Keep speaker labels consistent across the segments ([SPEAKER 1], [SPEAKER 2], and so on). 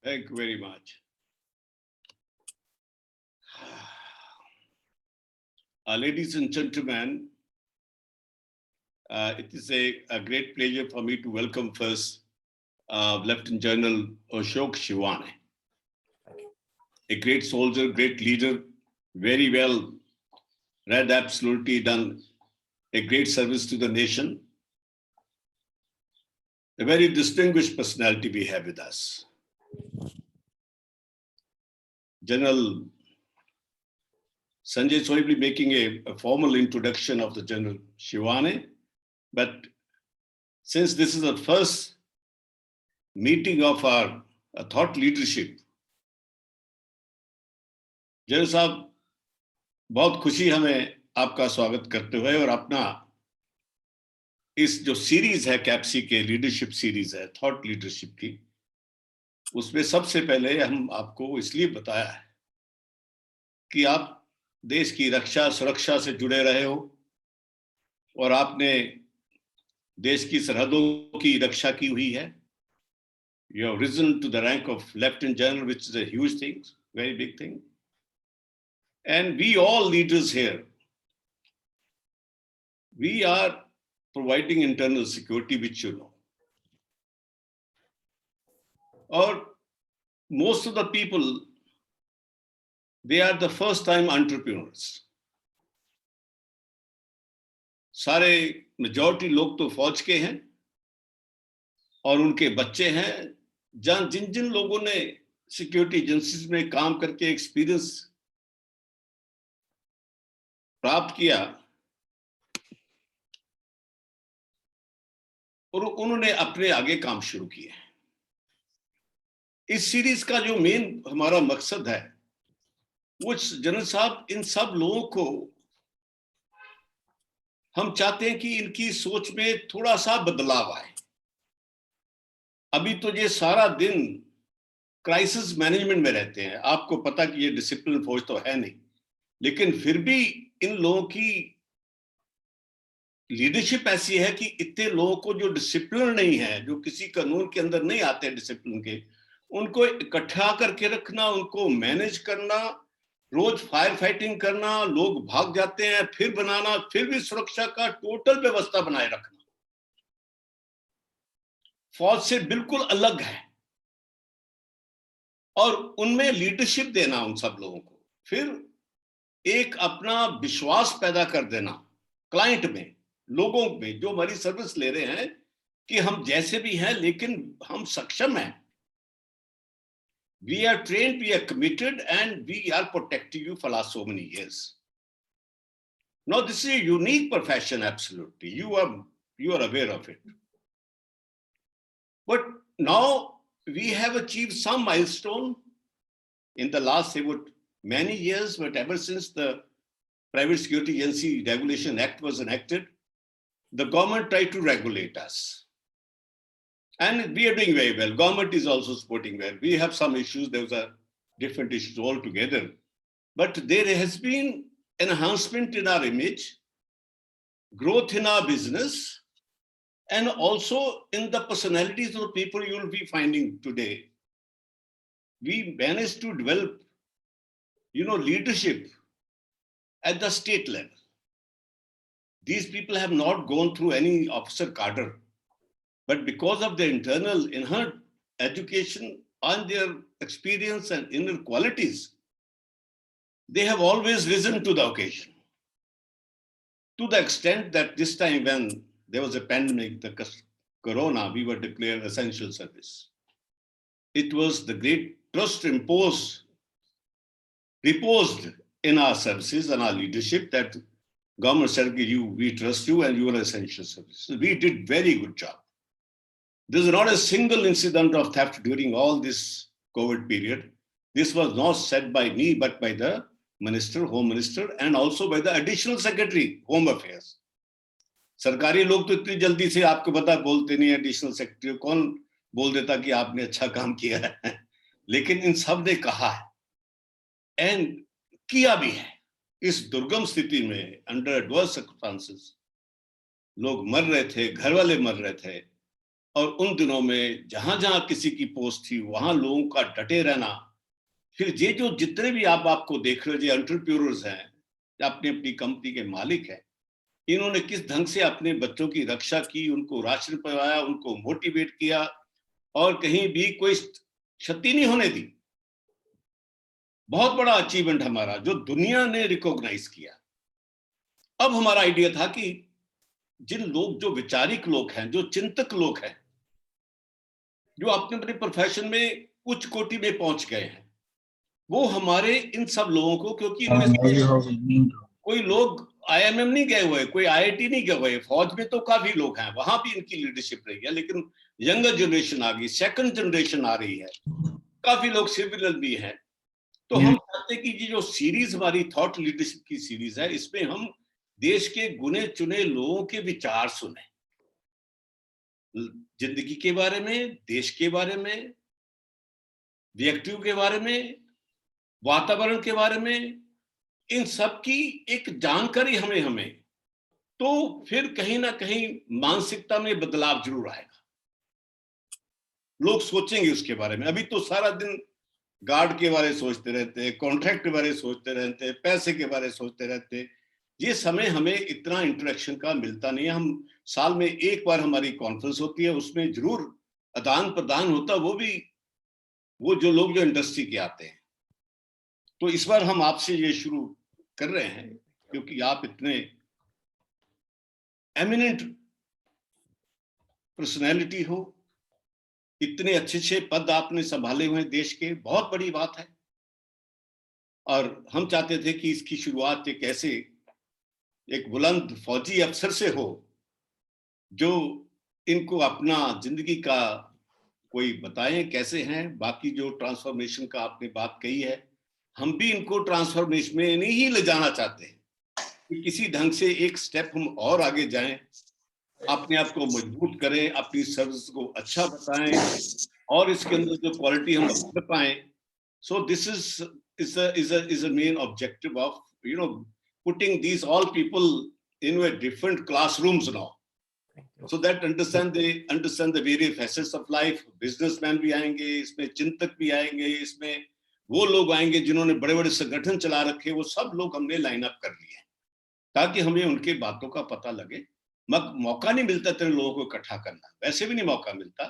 [SPEAKER 1] Thank you very much. Ladies and gentlemen, it is a great pleasure for me to welcome first Lieutenant General Ashok Shivane, a great soldier, great leader, very well read, absolutely done a great service to the nation. A very distinguished personality we have with us. General Sanjay Soy will be making a formal introduction of the General Shivane, but since this is the first meeting of our thought leadership, general साहब बहुत खुशी हमें आपका स्वागत करते हुए और अपना इस जो सीरीज है कैप्सी के लीडरशिप सीरीज है थॉट लीडरशिप की, उसमें सबसे पहले हम आपको इसलिए बताया है कि आप देश की रक्षा सुरक्षा से जुड़े रहे हो और आपने देश की सरहदों की रक्षा की हुई है. You have risen to the rank of Lieutenant General, which is a huge thing, very big thing. And we all leaders here, we are providing internal security, which you know. Or most of the people, they are the first time entrepreneurs. सारे majority लोग तो फौज के हैं और उनके बच्चे हैं. जिन जिन लोगों ने सिक्योरिटी एजेंसीज में काम करके एक्सपीरियंस प्राप्त किया और उन्होंने अपने आगे काम शुरू किए. इस सीरीज का जो मेन हमारा मकसद है वो जनरल साहब, इन सब लोगों को हम चाहते हैं कि इनकी सोच में थोड़ा सा बदलाव आए. अभी तो ये सारा दिन क्राइसिस मैनेजमेंट में रहते हैं. आपको पता कि ये डिसिप्लिन फौज तो है नहीं, लेकिन फिर भी इन लोगों की लीडरशिप ऐसी है कि इतने लोगों को जो डिसिप्लिन नहीं है, जो किसी कानून के अंदर नहीं आते डिसिप्लिन के, उनको इकट्ठा करके रखना, उनको मैनेज करना, रोज फायर फाइटिंग करना, लोग भाग जाते हैं, फिर बनाना, फिर भी सुरक्षा का टोटल व्यवस्था बनाए रखना, फौज से बिल्कुल अलग है. और उनमें लीडरशिप देना उन सब लोगों को, फिर एक अपना विश्वास पैदा कर देना क्लाइंट में, लोगों में जो हमारी सर्विस ले रहे हैं कि हम जैसे भी हैं लेकिन हम सक्षम हैं. We are trained, we are committed, and we are protecting you for last so many years. Now, this is a unique profession, absolutely. You are aware of it. But now we have achieved some milestone in the last, say, many years, but ever since the Private Security Agency Regulation Act was enacted, the government tried to regulate us. And we are doing very well. Government is also supporting well. We have some issues. Those are different issues altogether. But there has been enhancement in our image, growth in our business, and also in the personalities of the people you will be finding today. We managed to develop, leadership at the state level. These people have not gone through any officer cadre, but because of their internal inherent education and their experience and inner qualities, they have always risen to the occasion. To the extent that this time when there was a pandemic, the corona, we were declared essential service. It was the great trust reposed in our services and our leadership that government said, we trust you and you are essential service. So we did very good job. There is not a single incident of theft during all this COVID period. This was not said by me, but by the Minister, Home Minister, and also by the Additional Secretary, Home Affairs. सरकारी लोग तो इतनी जल्दी से आपको पता बोलते नहीं. एडिशनल सेक्रेटरी कौन बोल देता कि आपने अच्छा काम किया है, लेकिन इन सब ने कहा है एंड किया भी है. इस दुर्गम स्थिति में अंडर एडवर्स सर्कमस्टेंसेस लोग मर रहे थे, घर वाले मर रहे थे, और उन दिनों में जहां जहां किसी की पोस्ट थी वहां लोगों का डटे रहना। फिर ये जो जितने भी आप आपको देख रहे हो, जो एंटरप्रेन्योर्स हैं, अपनी अपनी कंपनी के मालिक हैं, इन्होंने किस ढंग से अपने बच्चों की रक्षा की, उनको राशन पहुंचाया, उनको मोटिवेट किया और कहीं भी कोई क्षति नहीं होने दी। बहुत बड़ा अचीवमेंट हमारा जो दुनिया ने रिकॉग्नाइज किया। अब हमारा आइडिया था कि जिन लोग, जो विचारिक लोग हैं, जो चिंतक लोग हैं, जो अपने अपने प्रोफेशन में उच्च कोटि में पहुंच गए हैं, वो हमारे इन सब लोगों को, क्योंकि इनमें कोई लोग आईएमएम नहीं गए हुए, कोई आईआईटी नहीं गए हुए, फौज में तो काफी लोग हैं, वहां भी इनकी लीडरशिप रही है, लेकिन यंगर जनरेशन आ गई, सेकंड जनरेशन आ रही है, काफी लोग सिविलियन भी हैं। तो हम चाहते हैं कि ये जो सीरीज हमारी थॉट लीडरशिप की सीरीज है, इसमें हम देश के गुने चुने लोगों के विचार सुने, जिंदगी के बारे में, देश के बारे में, व्यक्तियों के बारे में, वातावरण के बारे में, इन सब की एक जानकारी हमें तो फिर कहीं ना कहीं मानसिकता में बदलाव जरूर आएगा। लोग सोचेंगे उसके बारे में। अभी तो सारा दिन गार्ड के बारे में सोचते रहते हैं, कॉन्ट्रैक्ट के बारे में सोचते रहते हैं, पैसे के बारे में सोचते रहते हैं। ये समय हमें इतना इंटरेक्शन का मिलता नहीं है। हम साल में एक बार हमारी कॉन्फ्रेंस होती है, उसमें जरूर आदान प्रदान होता, वो भी वो जो लोग जो इंडस्ट्री के आते हैं। तो इस बार हम आपसे ये शुरू कर रहे हैं क्योंकि आप इतने एमिनेंट पर्सनैलिटी हो, इतने अच्छे अच्छे पद आपने संभाले हुए देश के, बहुत बड़ी बात है। और हम चाहते थे कि इसकी शुरुआत एक ऐसे एक बुलंद फौजी अफसर से हो जो इनको अपना जिंदगी का कोई बताएं कैसे हैं। बाकी जो ट्रांसफॉर्मेशन का आपने बात कही है, हम भी इनको ट्रांसफॉर्मेशन में नहीं ही ले जाना चाहते हैं कि किसी ढंग से एक स्टेप हम और आगे जाएं, अपने आप को मजबूत करें, अपनी सर्विस को अच्छा बताएं और इसके अंदर जो क्वालिटी हम कर पाए। So this is a main objective of putting these all people in a different classrooms now, so that they understand the various facets of life. Businessman भी आएंगे इसमें, चिंतक भी आएंगे इसमें, वो लोग आएंगे जिन्होंने बड़े बड़े संगठन चला रखे, वो सब लोग हमने लाइन अप कर लिए ताकि हमें उनके बातों का पता लगे। मौका नहीं मिलता तेरे लोगों को इकट्ठा करना, वैसे भी नहीं मौका मिलता।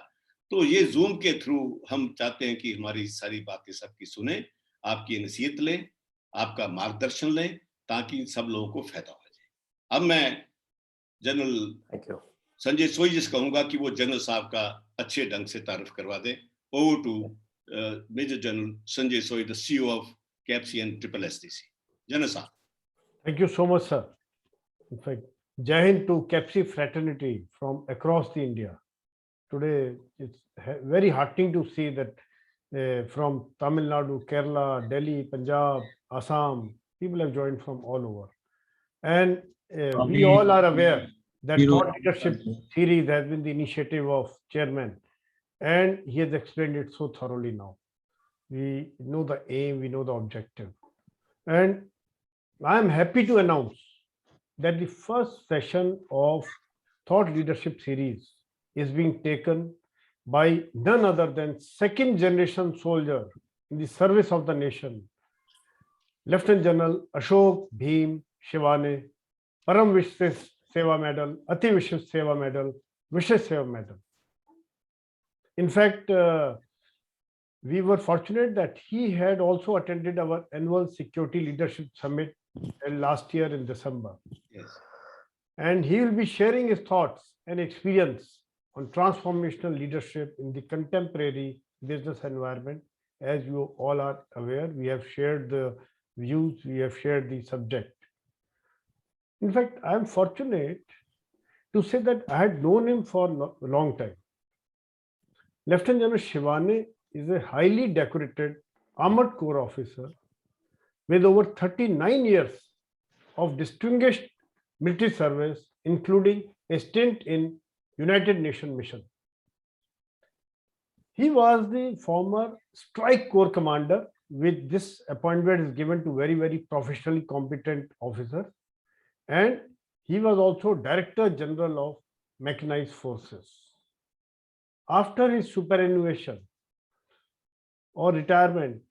[SPEAKER 1] तो ये जूम के थ्रू हम चाहते हैं कि हमारी सारी बातें सबकी सुने, आपकी नसीहत लें, आपका मार्गदर्शन लें, ताकि सब लोगों को फायदा हो जाए। अब मैं जनरल संजय सोई जी से कहूंगा कि वो जनरल साहब का अच्छे ढंग से तारुफ करवा दें। Over to Major General Sanjay Soi, the CEO of CAPSI and triple STC. General साहब।
[SPEAKER 2] Thank you so much, sir. In fact, Jai Hind to CAPSI fraternity from across the India. Today, it's very heartening to see that from Tamil Nadu, Kerala, Delhi, Punjab, Assam, people have joined from all over. And we all are aware that thought leadership series has been the initiative of chairman, and he has explained it so thoroughly now. We know the aim, we know the objective. And I am happy to announce that the first session of Thought Leadership series is being taken by none other than second generation soldier in the service of the nation, Lieutenant General Ashok Bhim Shivane, Param Vishwesh Seva Medal, Ati Vishwesh Seva Medal, Vishesh Seva Medal. In fact, we were fortunate that he had also attended our annual Security Leadership Summit last year in December.
[SPEAKER 1] Yes.
[SPEAKER 2] And he will be sharing his thoughts and experience on transformational leadership in the contemporary business environment. As you all are aware, we have shared the views, we have shared the subject. In fact, I am fortunate to say that I had known him for a long time. Lieutenant General Shivane is a highly decorated Armored Corps officer with over 39 years of distinguished military service, including a stint in United Nations mission. He was the former Strike Corps commander, with this appointment is given to very, very professionally competent officers. And he was also Director General of Mechanized Forces. After his superannuation or retirement,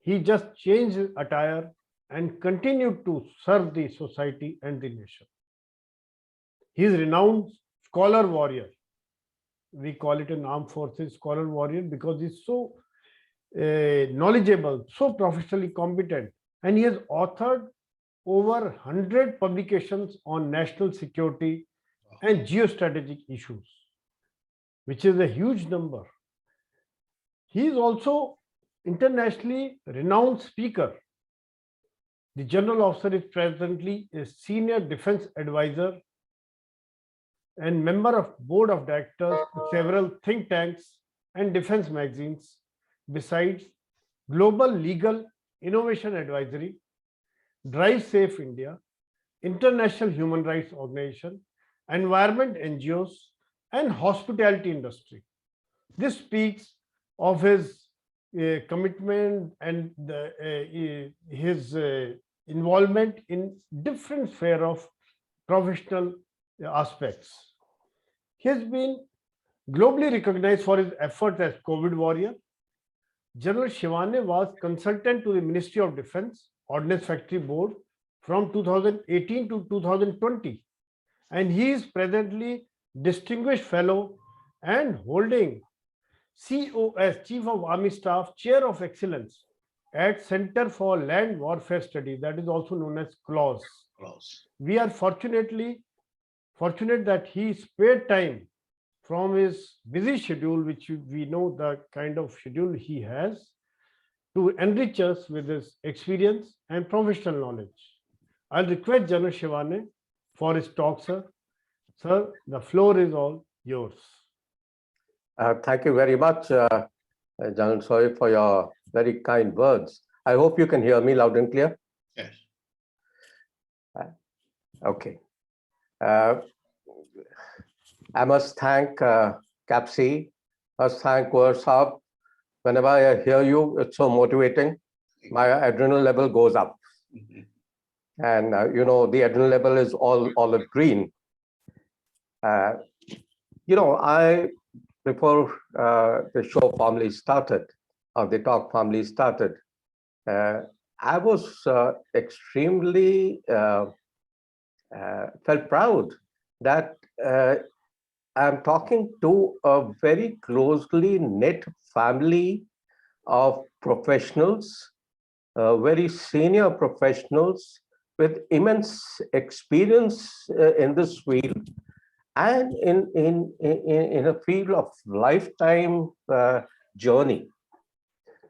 [SPEAKER 2] he just changed his attire and continued to serve the society and the nation. He is renowned scholar warrior. We call it an armed forces scholar warrior because he's so knowledgeable, so professionally competent, and he has authored over 100 publications on national security and geostrategic issues, which is a huge number. He is also internationally renowned speaker. The general officer is presently a senior defense advisor and member of board of directors of several think tanks and defense magazines, besides Global Legal Innovation Advisory, Drive Safe India, International Human Rights Organization, environment NGOs, and hospitality industry. This speaks of his commitment and his involvement in different sphere of professional aspects. He has been globally recognized for his efforts as COVID warrior. General Shivane was consultant to the Ministry of Defense Ordnance Factory Board from 2018 to 2020, and he is presently Distinguished Fellow and holding COS, Chief of Army Staff, Chair of Excellence at Center for Land Warfare Studies, that is also known as CLAWS. We are fortunate that he spared time from his busy schedule, which we know the kind of schedule he has, to enrich us with his experience and professional knowledge. I'll request General Shivane for his talk, sir. Sir, the floor is all yours.
[SPEAKER 3] Thank you very much, General Soy, for your very kind words. I hope you can hear me loud and clear.
[SPEAKER 1] Yes.
[SPEAKER 3] Okay. I must thank CAPSI, must thank Saab. Whenever I hear you, it's so motivating. My adrenaline level goes up. And the adrenaline level is all olive green. Before the show formally started, or the talk formally started, I was extremely felt proud that I'm talking to a very closely knit family of professionals, very senior professionals with immense experience in this field and in a field of lifetime journey.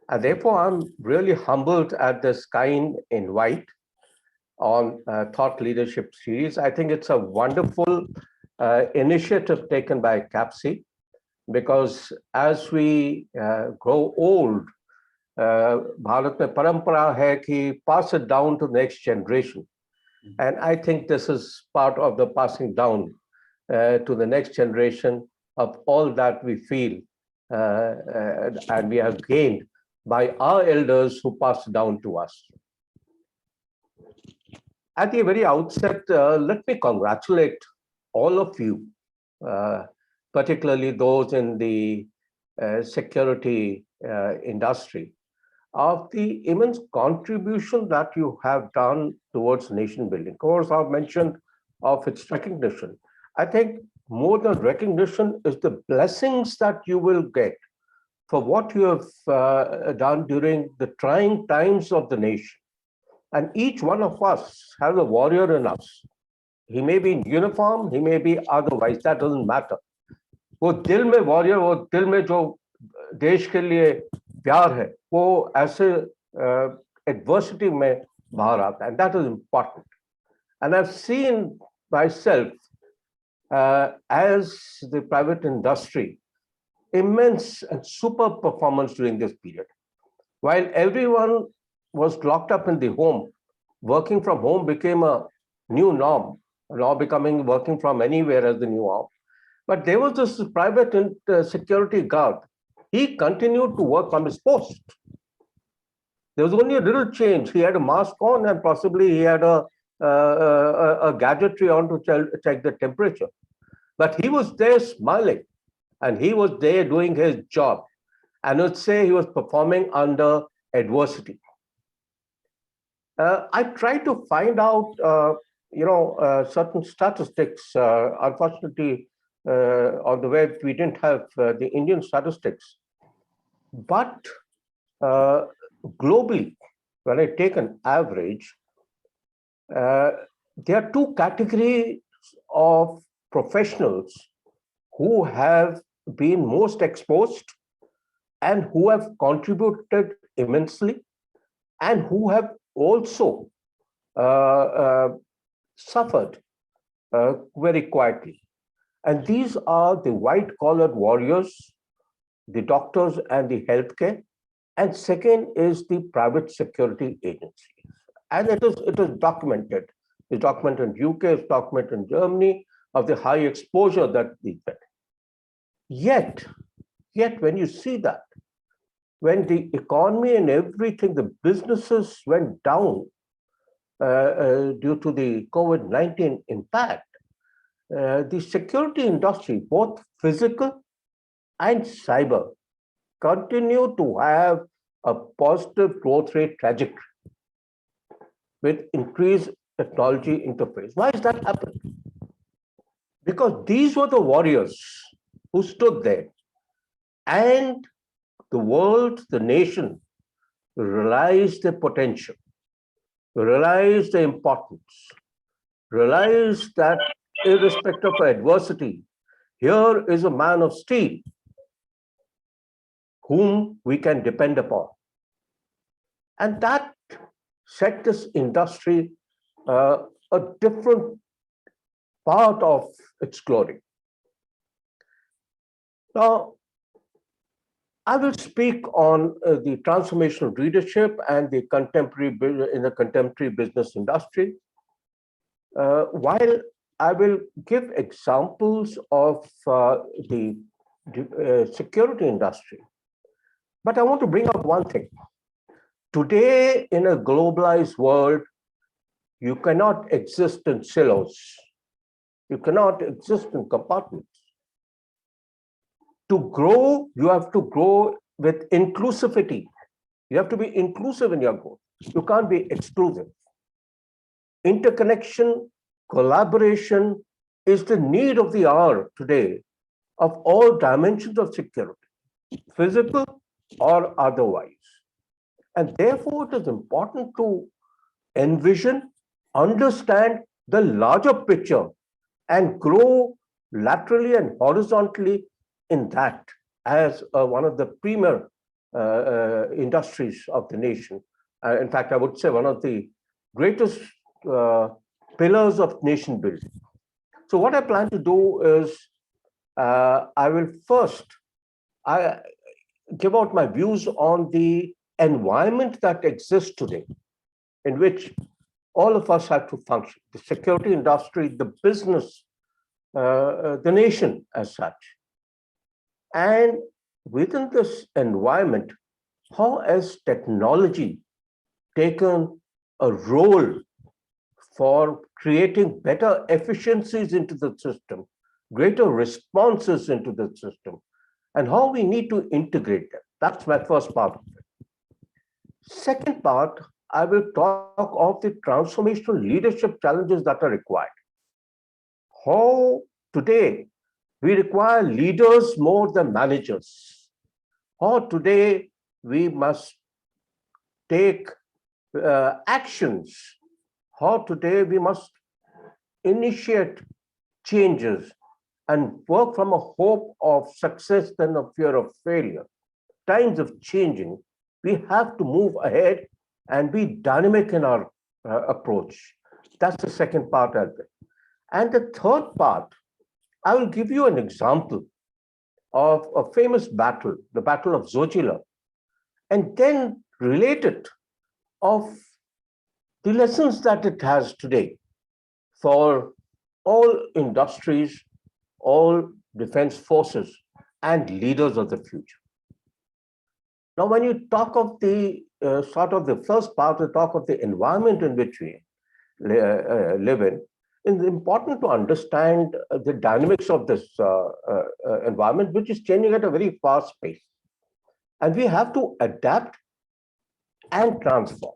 [SPEAKER 3] And therefore, I'm really humbled at this kind invite on Thought Leadership Series. I think it's a wonderful initiative taken by CAPSI, because as we grow old, Bharat mein parampara hai ki pass it down to the next generation. And I think this is part of the passing down to the next generation of all that we feel and we have gained by our elders who passed down to us. At the very outset, let me congratulate all of you, particularly those in the security industry, of the immense contribution that you have done towards nation building. Of course, I've mentioned of its recognition. I think more than recognition is the blessings that you will get for what you have done during the trying times of the nation. And each one of us has a warrior in us. He may be in uniform, he may be otherwise, that doesn't matter. वो दिल में warrior, वो दिल में जो देश के लिए प्यार है, वो ऐसे adversity में बाहर आता है, and that is important. And I've seen myself as the private industry, immense and super performance during this period. While everyone was locked up in the home, working from home became a new norm, now becoming working from anywhere as the new norm. But there was this private security guard. He continued to work from his post. There was only a little change. He had a mask on and possibly he had a gadgetry on to check the temperature. But he was there smiling. and he was there doing his job, and let's say he was performing under adversity. I tried to find out, certain statistics. Unfortunately, on the web, we didn't have the Indian statistics. But globally, when I take an average, there are two categories of professionals who have been most exposed and who have contributed immensely and who have also suffered very quietly. And these are the white-collared warriors, the doctors and the healthcare, and second is the private security agencies. And it is documented. It's documented in UK, it's documented in Germany, of the high exposure that they get. Yet, when you see that, when the economy and everything, the businesses went down due to the COVID-19 impact, the security industry, both physical and cyber, continue to have a positive growth rate trajectory with increased technology interface. Why is that happening? Because these were the warriors who stood there, and the world, the nation, realized the potential, realized the importance, realized that irrespective of adversity, here is a man of steel whom we can depend upon. And that set this industry a different part of its glory. Now, I will speak on the transformational leadership and the contemporary business industry. While I will give examples of the security industry, but I want to bring up one thing. Today, in a globalized world, you cannot exist in silos. You cannot exist in compartments. To grow, you have to grow with inclusivity. You have to be inclusive in your growth. You can't be exclusive. Interconnection, collaboration is the need of the hour today of all dimensions of security, physical or otherwise. And therefore, it is important to envision, understand the larger picture and grow laterally and horizontally in that as one of the premier industries of the nation. In fact, I would say one of the greatest pillars of nation building. So what I plan to do is I will first give out my views on the environment that exists today, in which all of us have to function, the security industry, the business, the nation as such. And within this environment, how has technology taken a role for creating better efficiencies into the system, greater responses into the system, and how we need to integrate them. That's my first part of it. Second part, I will talk of the transformational leadership challenges that are required. How today we require leaders more than managers. How today we must take actions. How today we must initiate changes and work from a hope of success than a fear of failure. Times of changing, we have to move ahead and be dynamic in our approach. That's the second part of it. And the third part, I will give you an example of a famous battle, the Battle of Zojila, and then relate it of the lessons that it has today for all industries, all defense forces, and leaders of the future. Now, when you talk of the sort of the first part, we talk of the environment in which we live in. it's important to understand the dynamics of this environment, which is changing at a very fast pace. And we have to adapt and transform.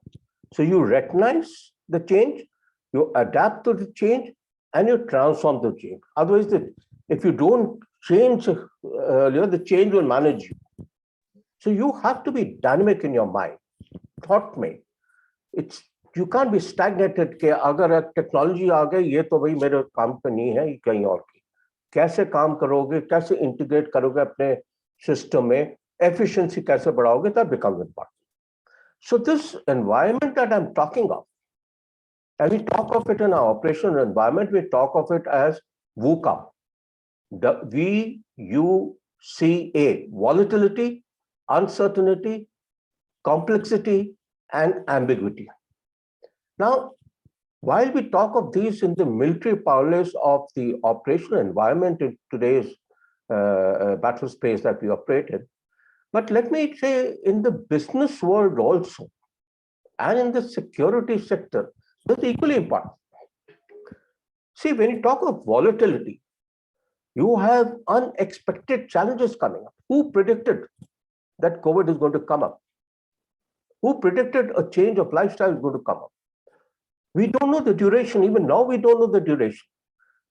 [SPEAKER 3] So you recognize the change, you adapt to the change, and you transform the change. Otherwise, if you don't change earlier, the change will manage you. So you have to be dynamic in your mind. Thought में, you can't be stagnated कि अगर technology आ गई ये तो भाई मेरे काम पे नहीं है, ये कहीं और की. कैसे काम करोगे, कैसे इंटीग्रेट करोगे अपने सिस्टम में, एफिशिएंसी कैसे बढ़ाओगे, that becomes important. So this environment that I'm talking of, and we talk of it in our operational environment, we talk of it as VUCA. VUCA, volatility, uncertainty, complexity, and ambiguity. Now, while we talk of these in the military parlance of the operational environment in today's battle space that we operate in, but let me say in the business world also, and in the security sector, that's equally important. See, when you talk of volatility, you have unexpected challenges coming up. Who predicted that COVID is going to come up? Who predicted a change of lifestyle is going to come up? We don't know the duration. Even now, we don't know the duration.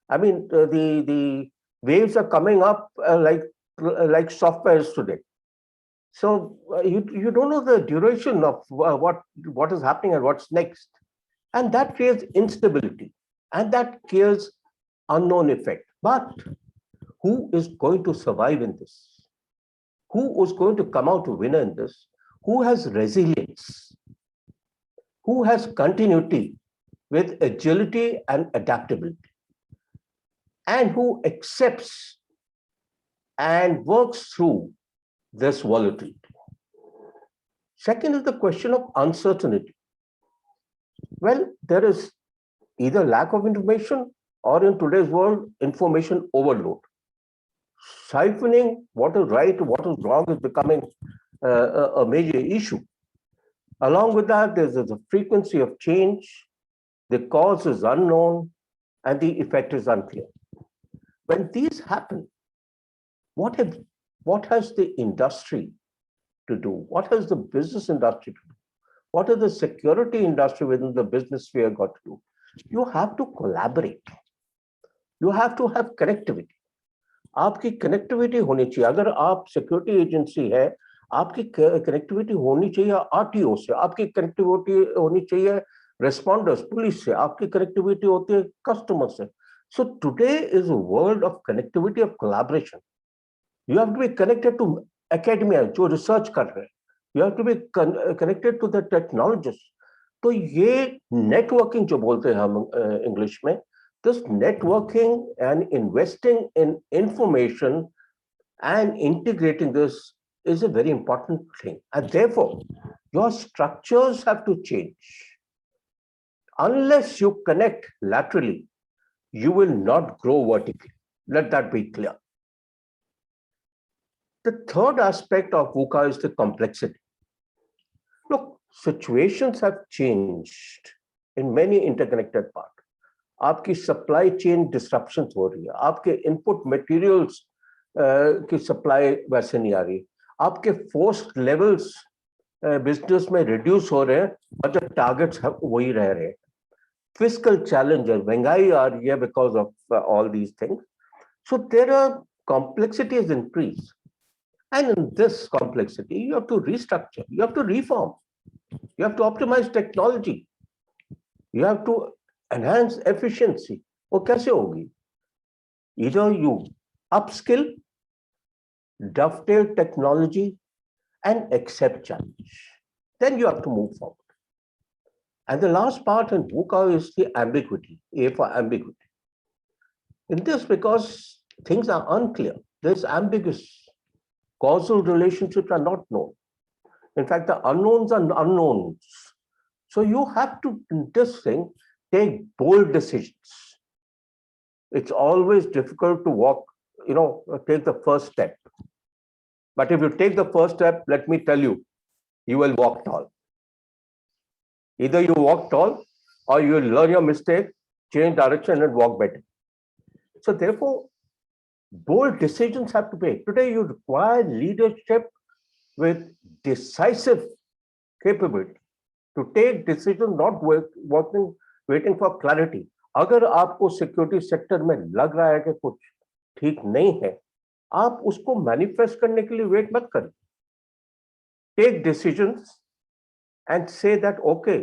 [SPEAKER 3] I mean, the waves are coming up like softwares today. So you don't know the duration of what is happening and what's next. And that creates instability. And that creates unknown effect. But who is going to survive in this? Who is going to come out a winner in this? Who has resilience? Who has continuity with agility and adaptability? And who accepts and works through this volatility? Second is the question of uncertainty. Well, there is either lack of information or in today's world, information overload. Siphoning what is right, what is wrong is becoming a major issue. Along with that, there's a frequency of change, the cause is unknown, and the effect is unclear. When these happen, what has the industry to do? What has the business industry to do? What has the security industry within the business sphere got to do? You have to collaborate. You have to have connectivity. आपकी connectivity होनी चाहिए. अगर आप security agency है, आपकी connectivity होनी चाहिए RTO से, आपकी कनेक्टिविटी होनी चाहिए रेस्पॉन्डर्स, पुलिस से, आपकी कनेक्टिविटी होती है कस्टमर से. So today is a world of connectivity, of collaboration. You have to be connected to academia, जो रिसर्च कर रहे हैं. You have to be connected to the technologists. तो ये नेटवर्किंग जो बोलते हैं हम इंग्लिश में, this networking and investing in information and integrating this is a very important thing. And therefore, your structures have to change. Unless you connect laterally, you will not grow vertically. Let that be clear. The third aspect of VUCA is the complexity. Look, situations have changed in many interconnected parts. आपकी supply chain disruptions हो रही है, आपके input materials की supply वैसे नहीं आ रही, आपके फोर्स लेवल्स बिजनेस में रिड्यूस हो रहे हैं और जो टारगेट्स हैं वही रह रहे हैं. फिस्कल चैलेंज है, महंगाई आ रही है because of all these things. So there are complexities increase, and in this complexity you have to restructure, you have to reform, you have to optimize technology, you have to enhance efficiency. वो कैसे होगी? Either you upskill, dovetail technology, and accept challenge. Then you have to move forward. And the last part in VUCA is the ambiguity, A for ambiguity. In this, because things are unclear, there's ambiguous. Causal relationships are not known. In fact, the unknowns are unknowns. So you have to, in this thing, take bold decisions. It's always difficult to walk, take the first step. But if you take the first step, let me tell you, you will walk tall. Either you walk tall or you will learn your mistake change direction and walk better. So therefore, bold decisions have to be made. Today, you require leadership with decisive capability to take decisions, not waiting for clarity. अगर आपको security sector में लग रहा है कि कुछ ठीक नहीं है, आप उसको मैनिफेस्ट करने के लिए वेट मत करें. Take decisions and say that okay,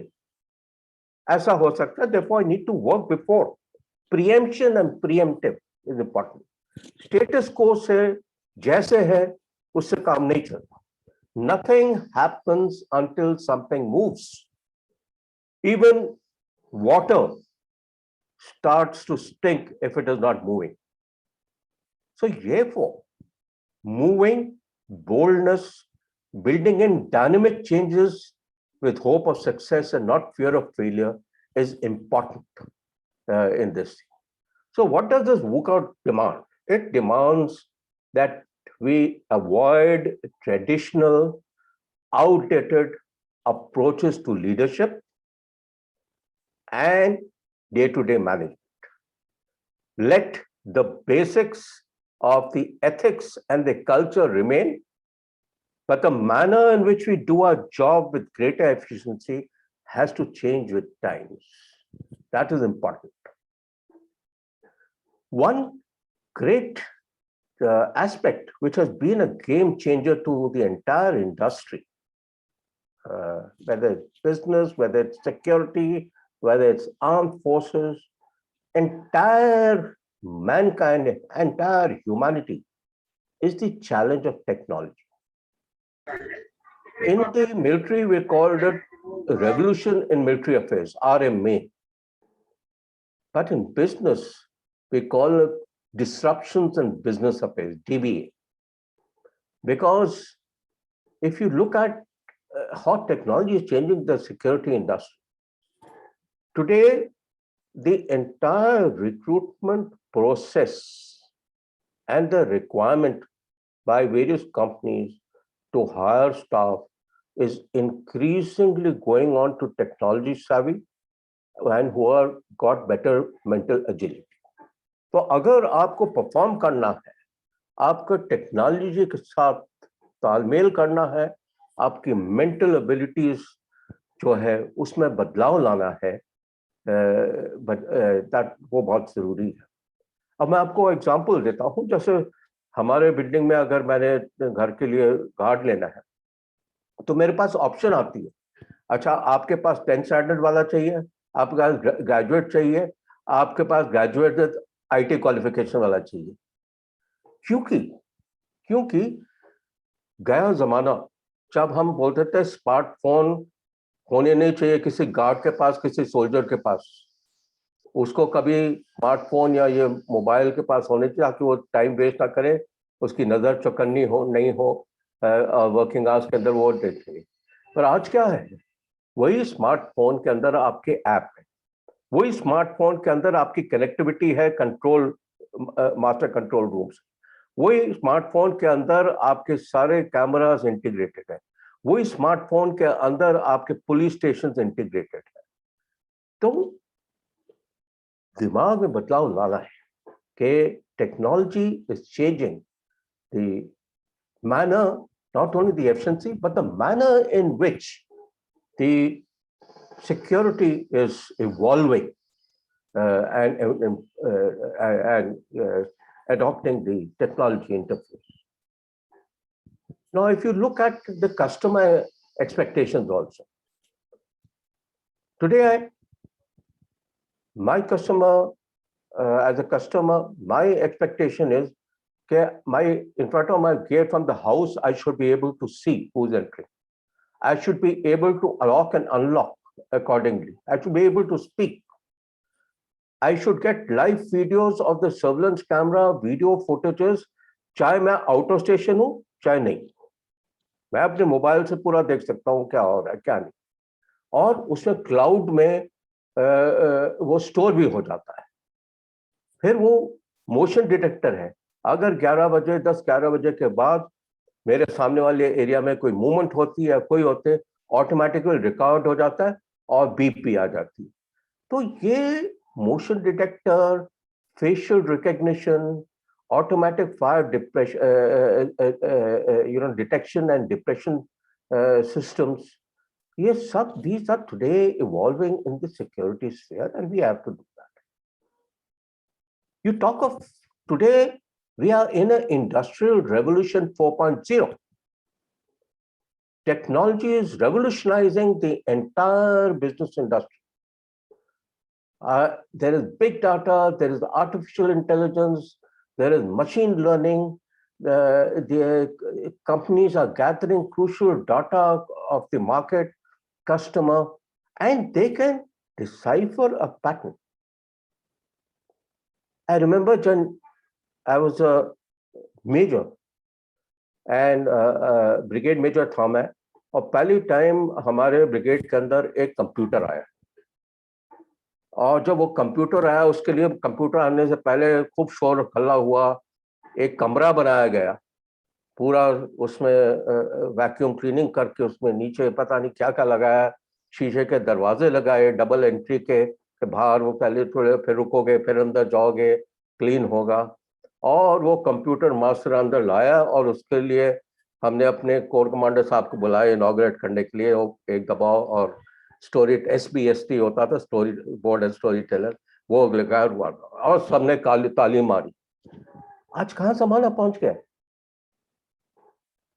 [SPEAKER 3] ऐसा हो सकता है, therefore I need to work before. Preemption and preemptive is important. Status को से जैसे है उससे काम नहीं चलता. Nothing happens until something moves. Even water starts to stink if it is not moving. So therefore, moving, boldness, building in dynamic changes with hope of success and not fear of failure is important in this. So what does this workout demand? It demands that we avoid traditional, outdated approaches to leadership and day-to-day management. Let the basics of the ethics and the culture remain, but the manner in which we do our job with greater efficiency has to change with times. That is important. One great aspect which has been a game changer to the entire industry, whether it's business, whether it's security, whether it's armed forces, entire mankind, entire humanity, is the challenge of technology. In the military, we called it revolution in military affairs, RMA. But in business, we call it disruptions in business affairs, DBA. Because if you look at how technology is changing the security industry, today, the entire recruitment process and the requirement by various companies to hire staff is increasingly going on to technology savvy and who are got better mental agility. तो अगर आपको perform करना है, आपको technology के साथ तालमेल करना है, आपकी मेंटल एबिलिटीज जो है उसमें बदलाव लाना है, वो बहुत जरूरी है. अब मैं आपको एग्जांपल देता हूं. जैसे हमारे बिल्डिंग में अगर मैंने घर के लिए गार्ड लेना है तो मेरे पास ऑप्शन आती है. अच्छा, आपके पास 10th स्टैंडर्ड वाला चाहिए, आपके पास ग्रेजुएट चाहिए, आपके पास ग्रेजुएट IT क्वालिफिकेशन वाला चाहिए. क्योंकि गया जमाना जब हम बोलते थे स्मार्टफोन होने नहीं चाहिए किसी गार्ड के पास, किसी सोल्जर के पास, उसको कभी स्मार्टफोन या ये मोबाइल के पास होने चाहिए ताकि वो टाइम वेस्ट ना करे, उसकी नजर चौकन्नी हो नहीं हो, वर्किंग आवर्स के अंदर वो देखे. पर आज क्या है, वही स्मार्टफोन के अंदर आपके ऐप है, वही स्मार्टफोन के अंदर आपकी कनेक्टिविटी है कंट्रोल मास्टर कंट्रोल रूम्स, वही स्मार्टफोन के अंदर आपके सारे कैमरास इंटीग्रेटेड है, वही स्मार्टफोन के अंदर आपके पुलिस स्टेशन इंटीग्रेटेड है. तो दिमाग में बदलाव लाना है कि technology is changing the manner, not only the efficiency but the manner in which the security is evolving and adopting the technology interface. Now, if you look at the customer expectations also, today my customer, as a customer, my expectation is that in front of my gate from the house, I should be able to see who's entering. I should be able to lock and unlock accordingly. I should be able to speak. I should get live videos of the surveillance camera, video footages, चाहे मैं out of station हूँ चाहे नहीं, मैं अपने mobile से पूरा देख सकता हूँ क्या हो रहा है क्या नहीं. और उसमें क्लाउड में वो स्टोर भी हो जाता है. फिर वो मोशन डिटेक्टर है, अगर 11 बजे 10-11 बजे के बाद मेरे सामने वाले एरिया में कोई मूवमेंट होती है, कोई ऑटोमेटिकली रिकॉर्ड हो जाता है और बीप भी आ जाती है. तो ये motion detector, facial recognition, automatic fire depression, detection and depression systems. Yes, these are today evolving in the security sphere, and we have to do that. You talk of today, we are in an industrial revolution 4.0. Technology is revolutionizing the entire business industry. There is big data, there is artificial intelligence, there is machine learning. The companies are gathering crucial data of the market, customer, and they can decipher a pattern. I remember when I was a major and brigade major था मैं, और पहली time हमारे brigade के अंदर एक computer आया, और जब वो कंप्यूटर आया उसके लिए कंप्यूटर आने से पहले खूब शोर हल्ला हुआ, एक कमरा बनाया गया पूरा, उसमें वैक्यूम क्लीनिंग करके उसमें नीचे पता नहीं क्या क्या लगाया, शीशे के दरवाजे लगाए डबल एंट्री के, बाहर वो पहले थोड़े फिर रुकोगे फिर अंदर जाओगे क्लीन होगा, और वो कंप्यूटर मास्टर अंदर लाया और उसके लिए हमने अपने कोर कमांडर साहब को बुलाया इनॉग्रेट करने के लिए, वो एक दबाव और स्टोरी SBST होता था, story board and story teller, वो लगाया हुआ और सबने ताली मारी। आज कहाँ जमाना पहुंच गया?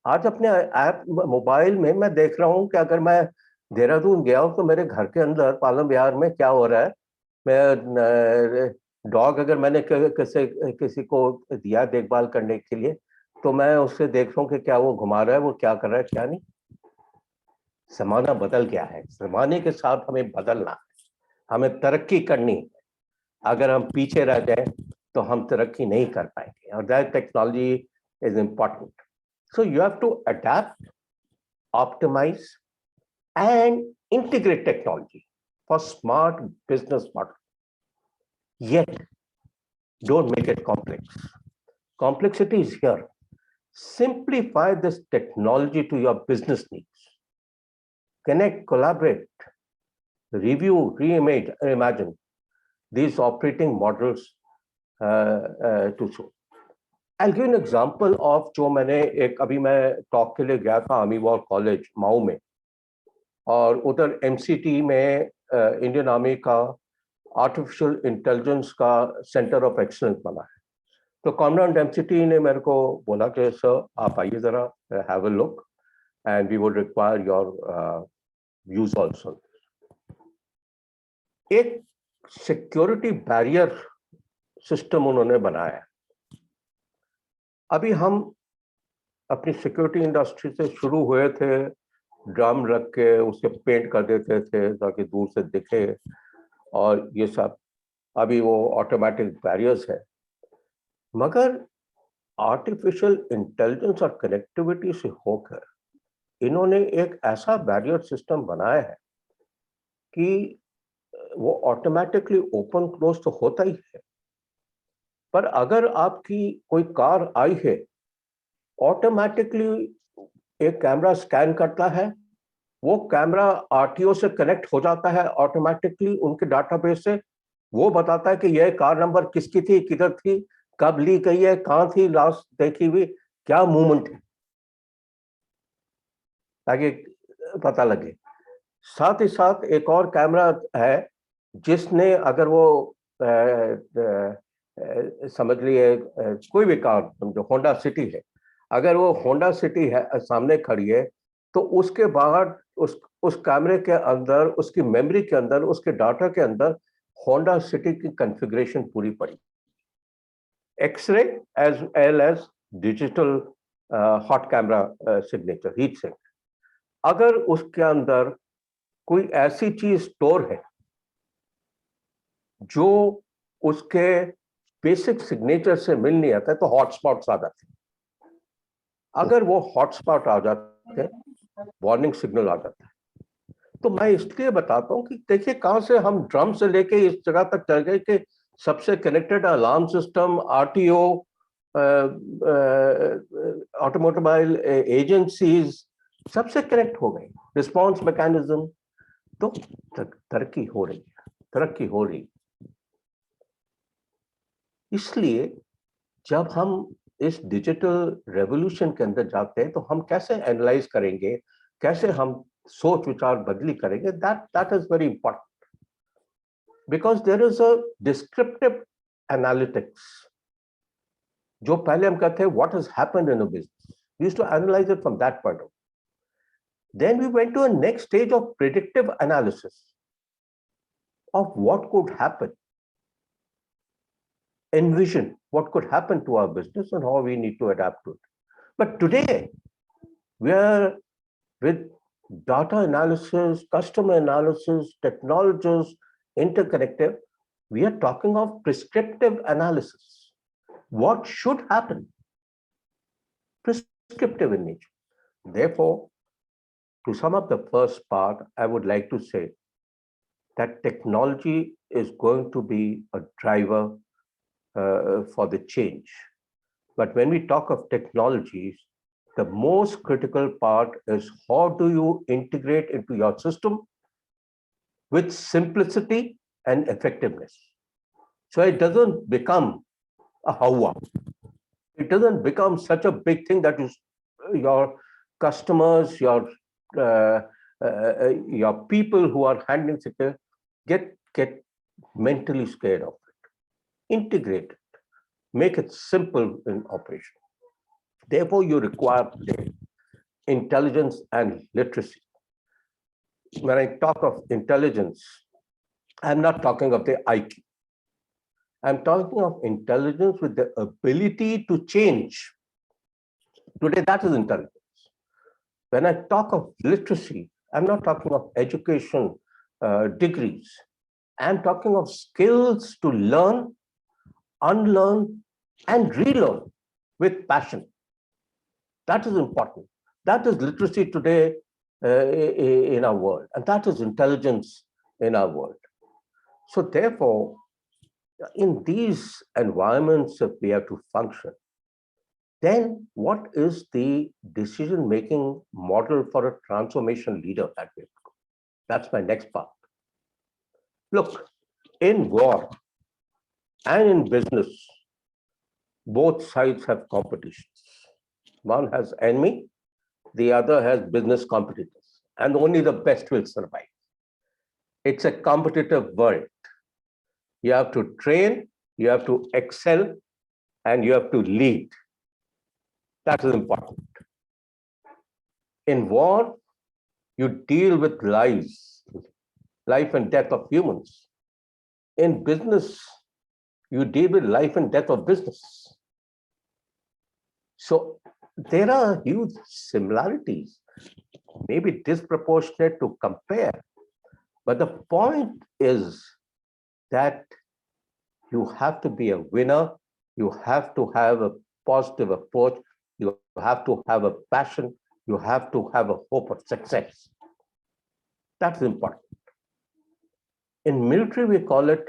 [SPEAKER 3] आज अपने ऐप मोबाइल में मैं देख रहा हूँ कि अगर मैं देहरादून गया हूँ तो मेरे घर के अंदर पालम विहार में क्या हो रहा है, मैं डॉग अगर मैंने किसी को दिया देखभाल करने के लिए तो मैं उससे देख रहा हूँ कि क्या वो घुमा रहा है, वो क्या कर रहा है क्या नहीं। जमाना बदल गया है, जमाने के साथ हमें बदलना है, हमें तरक्की करनी है। अगर हम पीछे रह जाए तो हम तरक्की नहीं कर पाएंगे, और that technology is important. So you have to adapt, optimize and integrate technology for smart business model. Yet, don't make it complex. Complexity is here. Simplify this technology to your business needs. Connect, collaborate, review, reimagine these operating models to show. I'll give an example of जो मैंने एक अभी मैं talk के लिए गया था army war college माऊ में, और उधर MCT में इंडियन आर्मी का आर्टिफिशियल इंटेलिजेंस का सेंटर ऑफ एक्सीलेंस बना है। तो कमांडेंट MCT ने मेरे को बोला कि सर आप आइए जरा, have a look and we would require your views also. एक सिक्योरिटी बैरियर सिस्टम उन्होंने बनाया। अभी हम अपनी सिक्योरिटी इंडस्ट्री से शुरू हुए थे, ड्रम रख के उसे पेंट कर देते थे ताकि दूर से दिखे, और ये सब अभी वो ऑटोमेटिक बैरियर्स है। मगर आर्टिफिशियल इंटेलिजेंस और कनेक्टिविटी से होकर इन्होंने एक ऐसा बैरियर सिस्टम बनाया है कि वो ऑटोमेटिकली ओपन क्लोज तो होता ही है, पर अगर आपकी कोई कार आई है, ऑटोमेटिकली एक कैमरा स्कैन करता है, वो कैमरा RTO से कनेक्ट हो जाता है ऑटोमेटिकली उनके डाटाबेस से, वो बताता है कि यह कार नंबर किसकी थी, किधर थी, कब ली गई है, कहाँ थी लास्ट देखी हुई, क्या मूवमेंट है, ताकि पता लगे। साथ ही साथ एक और कैमरा है जिसने अगर वो समझ लिए कोई भी कार जो होंडा सिटी है, अगर वो होंडा सिटी है सामने खड़ी है तो उसके बाहर उस कैमरे के अंदर, उसकी मेमोरी के अंदर, उसके डाटा के अंदर होंडा सिटी की कॉन्फ़िगरेशन पूरी पड़ी, X-ray as well as digital hot camera signature heat sink. अगर उसके अंदर कोई ऐसी चीज स्टोर है जो उसके बेसिक सिग्नेचर से मिल नहीं आता है तो हॉटस्पॉट्स आ जाते हैं। अगर वो हॉटस्पॉट आ जाते हैं, वार्निंग सिग्नल आ जाता है। तो मैं इसलिए बताता हूं कि देखिए कहां से हम ड्रम से लेके इस जगह तक चल गए कि सबसे connected alarm system, RTO, automobile agencies सबसे कनेक्ट हो गई, रिस्पॉन्स मैकेनिज्म। तो तरक्की हो रही है, तरक्की हो रही है। इसलिए जब हम इस डिजिटल रेवोल्यूशन के अंदर जाते हैं तो हम कैसे एनालाइज करेंगे, कैसे हम सोच विचार बदली करेंगे, that is very important because there is a descriptive analytics. जो पहले हम कहते हैं what has happened in a business, we used to analyse it from that point of. Then we went to a next stage of predictive analysis of what could happen, envision what could happen to our business and how we need to adapt to it. But today, we are with data analysis, customer analysis, technologies, interconnective, we are talking of prescriptive analysis. What should happen? Prescriptive in nature. Therefore, to sum up the first part, I would like to say that technology is going to be a driver for the change. But when we talk of technologies, the most critical part is how do you integrate into your system with simplicity and effectiveness. So it doesn't become a hawa. It doesn't become such a big thing that your customers, your people who are handling sector get mentally scared of it. Integrate it, make it simple in operation. Therefore, you require intelligence and literacy. When I talk of intelligence, I'm not talking of the IQ. I'm talking of intelligence with the ability to change. Today, that is intelligence. When I talk of literacy, I'm not talking of education degrees. I'm talking of skills to learn, unlearn, and relearn with passion. That is important. That is literacy today in our world, and that is intelligence in our world. So therefore, in these environments, if we have to function, then what is the decision-making model for a transformation leader that way? That's my next part. Look, in war and in business, both sides have competitions. One has enemy, the other has business competitors, and only the best will survive. It's a competitive world. You have to train, you have to excel, and you have to lead. That is important. In war, you deal with lives, life and death of humans. In business, you deal with life and death of business. So there are huge similarities, maybe disproportionate to compare. But the point is that you have to be a winner, you have to have a positive approach, you have to have a passion, you have to have a hope of success. That's important. In military, we call it,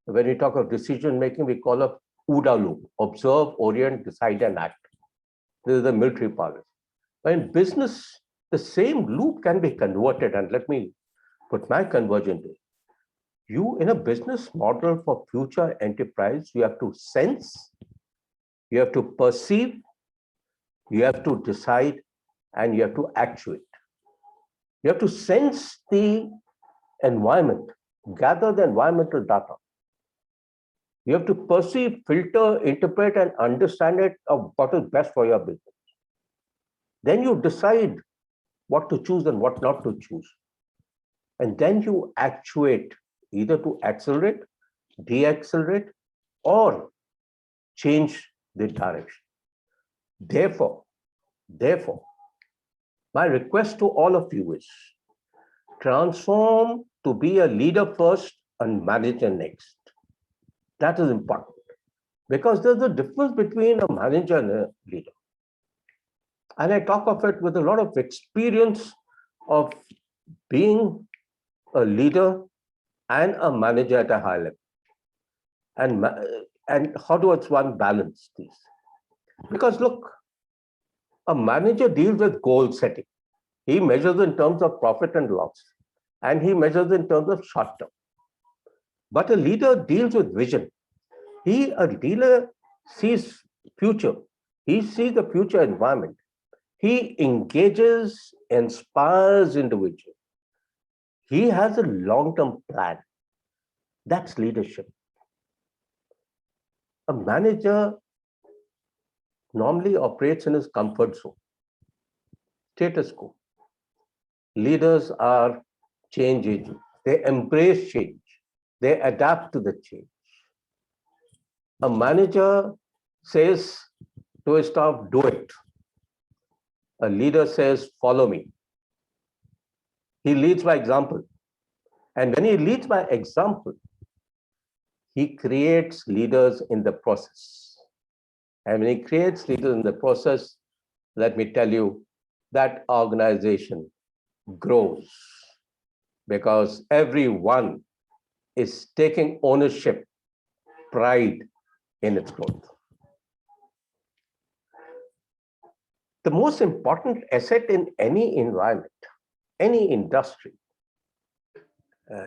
[SPEAKER 3] when we talk of decision making, we call it OODA loop: observe, orient, decide, and act. This is the military part. But in business, the same loop can be converted, and let me put my conversion to it. You, in a business model for future enterprise, you have to sense, you have to perceive, you have to decide, and you have to actuate. You have to sense the environment, gather the environmental data. You have to perceive, filter, interpret, and understand it of what is best for your business. Then you decide what to choose and what not to choose. And then you actuate, either to accelerate, deaccelerate, or change the direction. Therefore, my request to all of you is transform to be a leader first and manager next. That is important, because there's a difference between a manager and a leader. And I talk of it with a lot of experience of being a leader and a manager at a high level. And how does one balance these? Because look, a manager deals with goal setting. He measures in terms of profit and loss, and he measures in terms of short term. But a leader deals with vision. A leader sees future. He sees the future environment. He engages, inspires individuals. He has a long-term plan. That's leadership. A manager normally operates in his comfort zone, status quo. Leaders are change agents. They embrace change. They adapt to the change. A manager says to his staff, do it. A leader says, follow me. He leads by example. And when he leads by example, he creates leaders in the process. And when he creates leaders in the process, let me tell you, that organization grows because everyone is taking ownership, pride in its growth. The most important asset in any environment, any industry,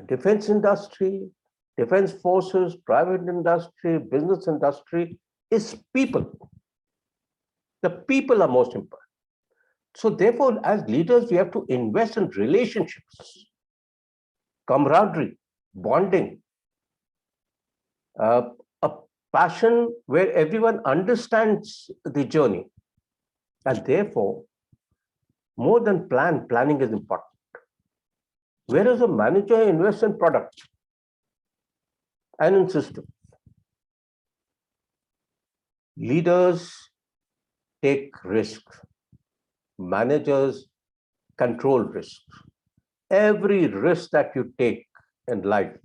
[SPEAKER 3] defense industry, defense forces, private industry, business industry, is people. The people are most important. So therefore, as leaders, we have to invest in relationships, camaraderie, bonding, a passion where everyone understands the journey. And therefore, more than planning is important. Whereas a manager invests in product and in systems, leaders take risks. Managers control risks. Every risk that you take in life,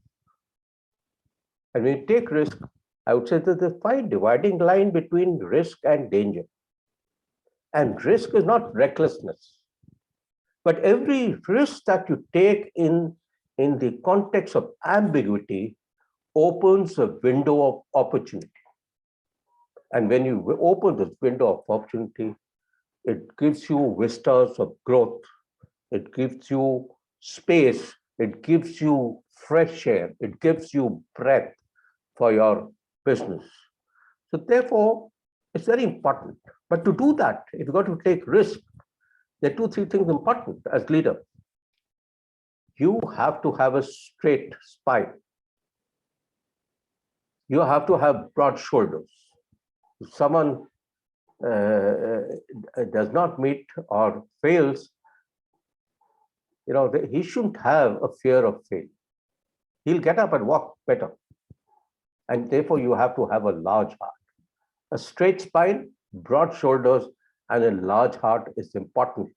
[SPEAKER 3] and when you take risk, I would say that there's a fine dividing line between risk and danger. And risk is not recklessness. But every risk that you take in the context of ambiguity opens a window of opportunity. And when you open this window of opportunity, it gives you vistas of growth. It gives you space. It gives you fresh air. It gives you breath for your business. So therefore, it's very important. But to do that, if you've got to take risk, there are 2-3 things important as leader. You have to have a straight spine. You have to have broad shoulders. If someone does not meet or fails, he shouldn't have a fear of failure. He'll get up and walk better. And therefore, you have to have a large heart. A straight spine, broad shoulders, and a large heart is important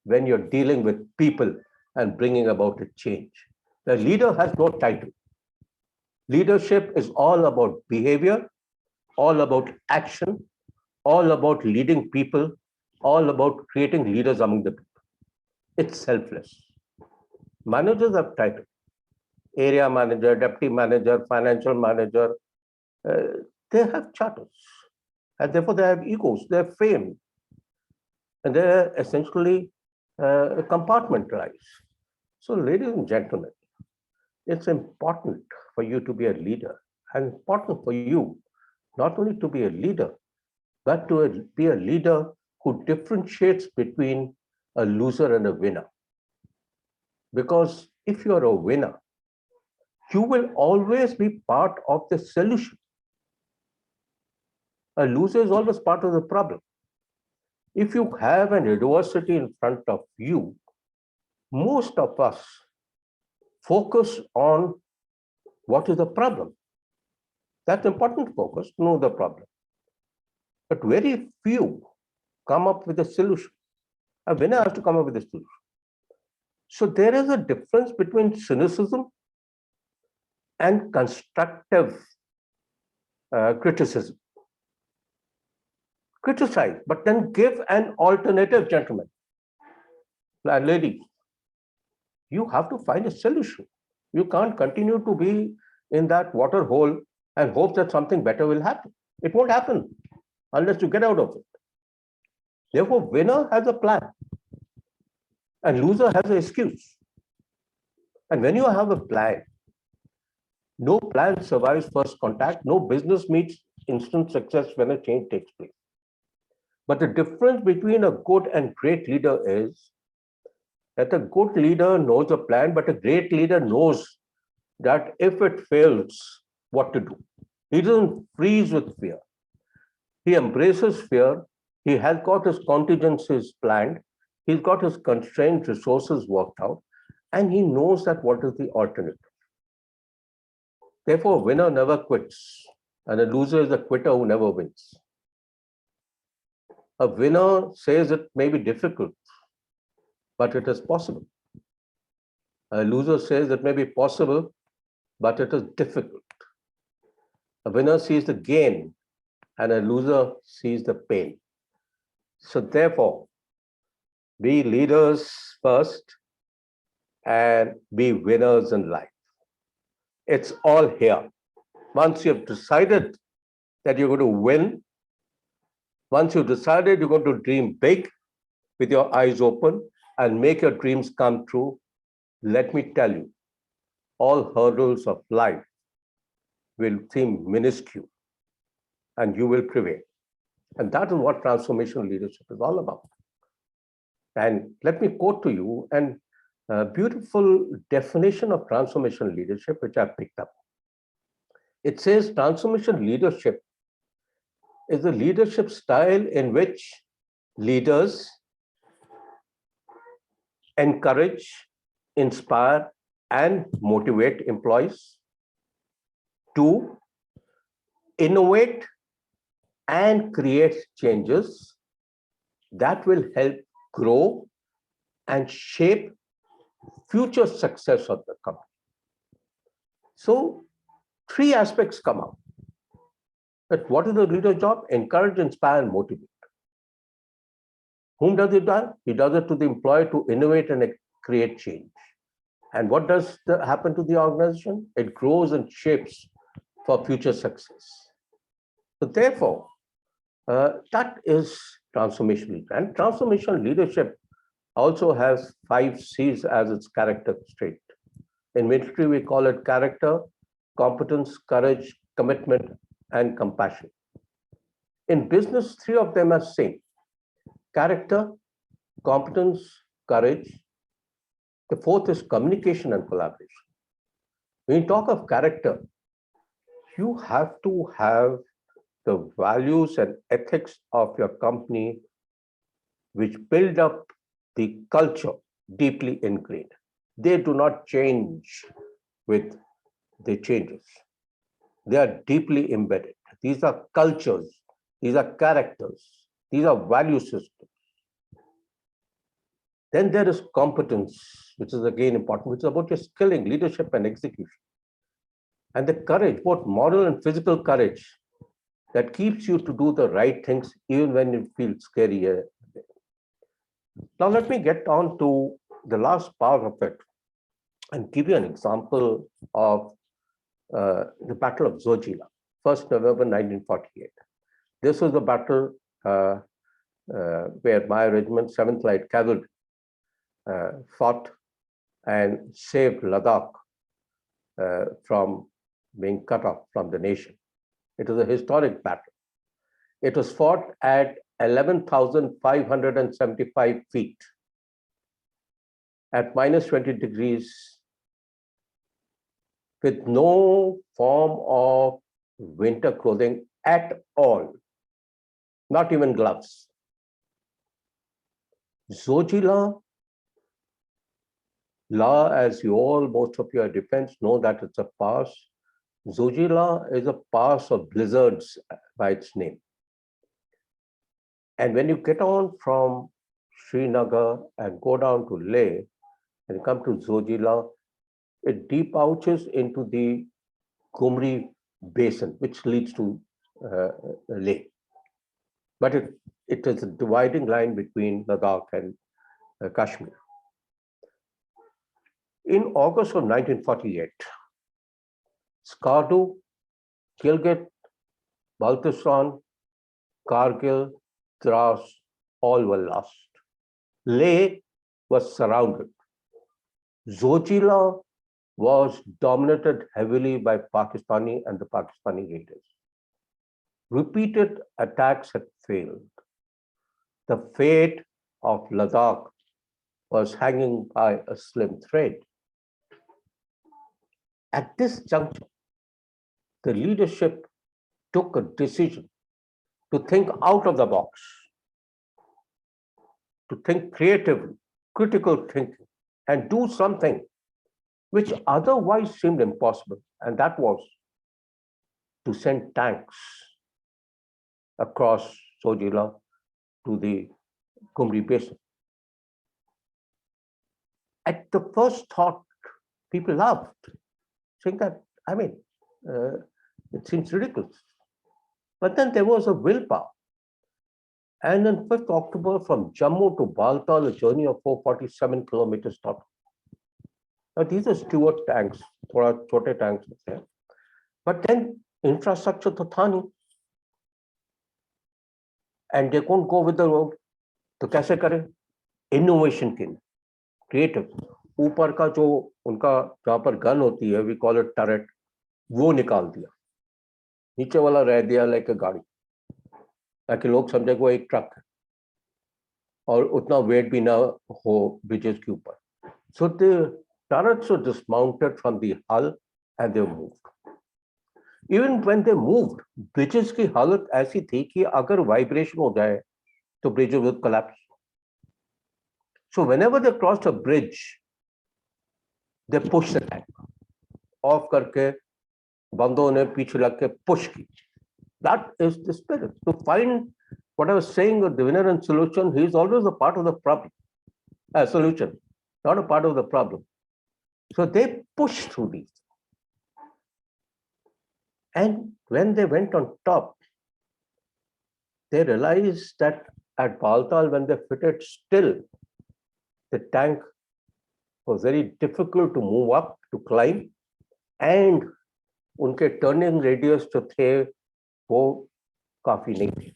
[SPEAKER 3] when you're dealing with people and bringing about a change. The leader has no title. Leadership is all about behavior, all about action, all about leading people, all about creating leaders among the people. It's selfless. Managers have title. Area manager, deputy manager, financial manager, they have charters. And therefore they have egos, they have fame. And they're essentially compartmentalized. So ladies and gentlemen, it's important for you to be a leader, and important for you not only to be a leader, but to be a leader who differentiates between a loser and a winner. Because if you're a winner, you will always be part of the solution. A loser is always part of the problem. If you have an adversity in front of you, most of us focus on what is the problem. That's important focus, know the problem. But very few come up with a solution. A winner has to come up with a solution. So there is a difference between cynicism and constructive criticism. Criticize, but then give an alternative, gentlemen and ladies. You have to find a solution. You can't continue to be in that water hole and hope that something better will happen. It won't happen unless you get out of it. Therefore, winner has a plan and loser has an excuse. And when you have a plan, No plan survives first contact. No business meets instant success when a change takes place. But the difference between a good and great leader is that a good leader knows a plan, but a great leader knows that if it fails, what to do. He doesn't freeze with fear. He embraces fear. He has got his contingencies planned. He's got his constrained resources worked out, and he knows that what is the alternative. Therefore, a winner never quits, and a loser is a quitter who never wins. A winner says it may be difficult, but it is possible. A loser says it may be possible, but it is difficult. A winner sees the gain, and a loser sees the pain. So therefore, be leaders first and be winners in life. It's all here. Once you've decided that you're going to win, once you've decided you're going to dream big with your eyes open and make your dreams come true, let me tell you, all hurdles of life will seem minuscule and you will prevail. And that is what transformational leadership is all about. And let me quote to you a beautiful definition of transformational leadership, which I picked up. It says transformational leadership is a leadership style in which leaders encourage, inspire, and motivate employees to innovate and create changes that will help grow and shape future success of the company. So, three aspects come out. But what is the leader's job? Encourage, inspire, and motivate. Whom does it do? He does it to the employee to innovate and create change. And what does happen to the organization? It grows and shapes for future success. So therefore, that is transformational. And transformational leadership also has 5 C's as its character trait. In military, we call it character, competence, courage, commitment, and compassion. In business, 3 of them are same: character, competence, courage. The 4th is communication and collaboration. When you talk of character, you have to have the values and ethics of your company which build up the culture deeply ingrained. They do not change with the changes. They are deeply embedded. These are cultures, these are characters, these are value systems. Then there is competence, which is again important, which is about your skilling, leadership, and execution. And the courage, both moral and physical courage, that keeps you to do the right things even when it feels scary. Now let me get on to the last part of it and give you an example of the Battle of Zojila, 1st November 1948. This was the battle where my regiment, 7th Light Cavalry, fought and saved Ladakh from being cut off from the nation. It was a historic battle. It was fought at 11,575 feet at minus 20 degrees with no form of winter clothing at all, not even gloves. Zojila La, as most of your defense know that it's a pass. Zojila is a pass of blizzards by its name. And when you get on from Srinagar and go down to Leh and come to Zojila, it debouches into the Gumri Basin, which leads to Leh. But it is a dividing line between Ladakh and Kashmir. In August of 1948, Skardu, Gilgit, Baltistan, Kargil, Dras, all were lost. Leh was surrounded. Zojila was dominated heavily by Pakistani and the Pakistani raiders. Repeated attacks had failed. The fate of Ladakh was hanging by a slim thread. At this juncture, the leadership took a decision to think out of the box, to think creatively, critical thinking, and do something which otherwise seemed impossible, and that was to send tanks across Sojila to the Kumri Basin. At the first thought, people laughed, saying that, it seems ridiculous. But then there was a willpower. And on 5th October, from Jammu to Baltal, a journey of 447 kilometers started. Now, these are Stuart tanks, thoda chote tanks. But then infrastructure to thani, and they couldn't go with the road. तो कैसे करें? Innovation के लिए, creative. ऊपर का जो उनका जहाँ पर गन होती है, we call it turret, वो निकाल दिया. नीचे वाला रह दिया like a गाड़ी, ताकि लोग समझे वो एक ट्रक है और उतना वेट भी ना हो ब्रिजेस के ऊपर. So the turrets were dismounted from the hull and they moved. Even when they moved, bridges की हालत ऐसी थी कि अगर vibration हो जाए तो bridges would collapse. So whenever they crossed a bridge, they pushed the tank. Off करके बंदों ने पीछे लग के push की. That is the spirit. To find what I was saying, the winner and solution, he is always a part of the problem, solution, not a part of the problem. So they pushed through these. And when they went on top, they realized that at Baltal, when they fitted still, the tank was very difficult to move up, to climb, and उनके turning radius जो थे वो काफी नहीं थे.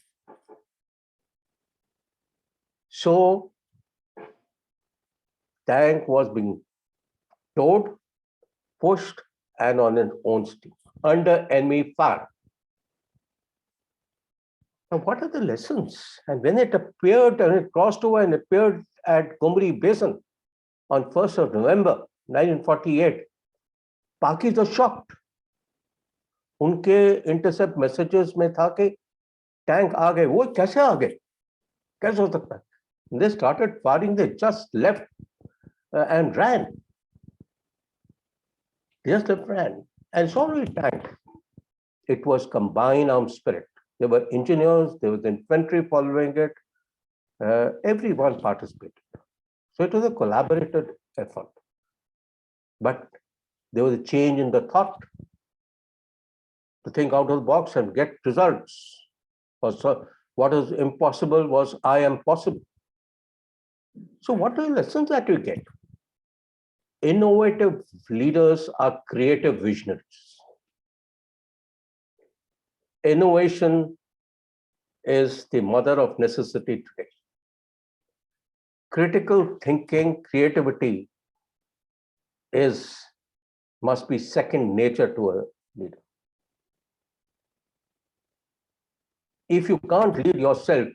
[SPEAKER 3] So tank was being towed, pushed, and on its own steam under enemy fire. Now, what are the lessons? And when it appeared and it crossed over and appeared at Kumri Basin on 1st of November 1948, Pakis were shocked. उनके intercept messages में था कि tank आ गए. वो कैसे आ गए? कैसे हो सकता है? They started firing. They just left and ran. Just left ran. And it's already tank. It was combined armed spirit. There were engineers, there was infantry following it. Everyone participated. So it was a collaborated effort. But there was a change in the thought to think out of the box and get results. So what is impossible was I am possible. So what are the lessons that we get? Innovative leaders are creative visionaries. Innovation is the mother of necessity today. Critical thinking, creativity must be second nature to a leader. If you can't lead yourself,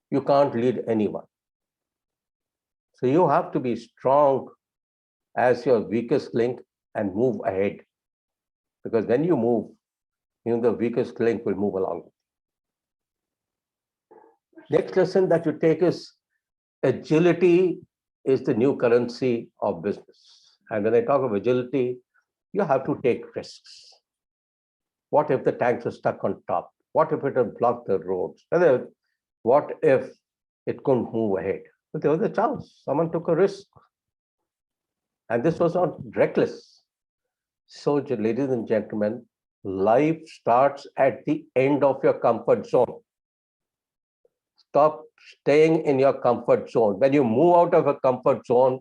[SPEAKER 3] you can't lead anyone. So you have to be strong as your weakest link and move ahead. Because when you move, even the weakest link will move along. Next lesson that you take is agility is the new currency of business. And when I talk of agility, you have to take risks. What if the tanks are stuck on top? What if it had blocked the roads? What if it couldn't move ahead? But there was a chance. Someone took a risk. And this was not reckless. So, ladies and gentlemen, life starts at the end of your comfort zone. Stop staying in your comfort zone. When you move out of a comfort zone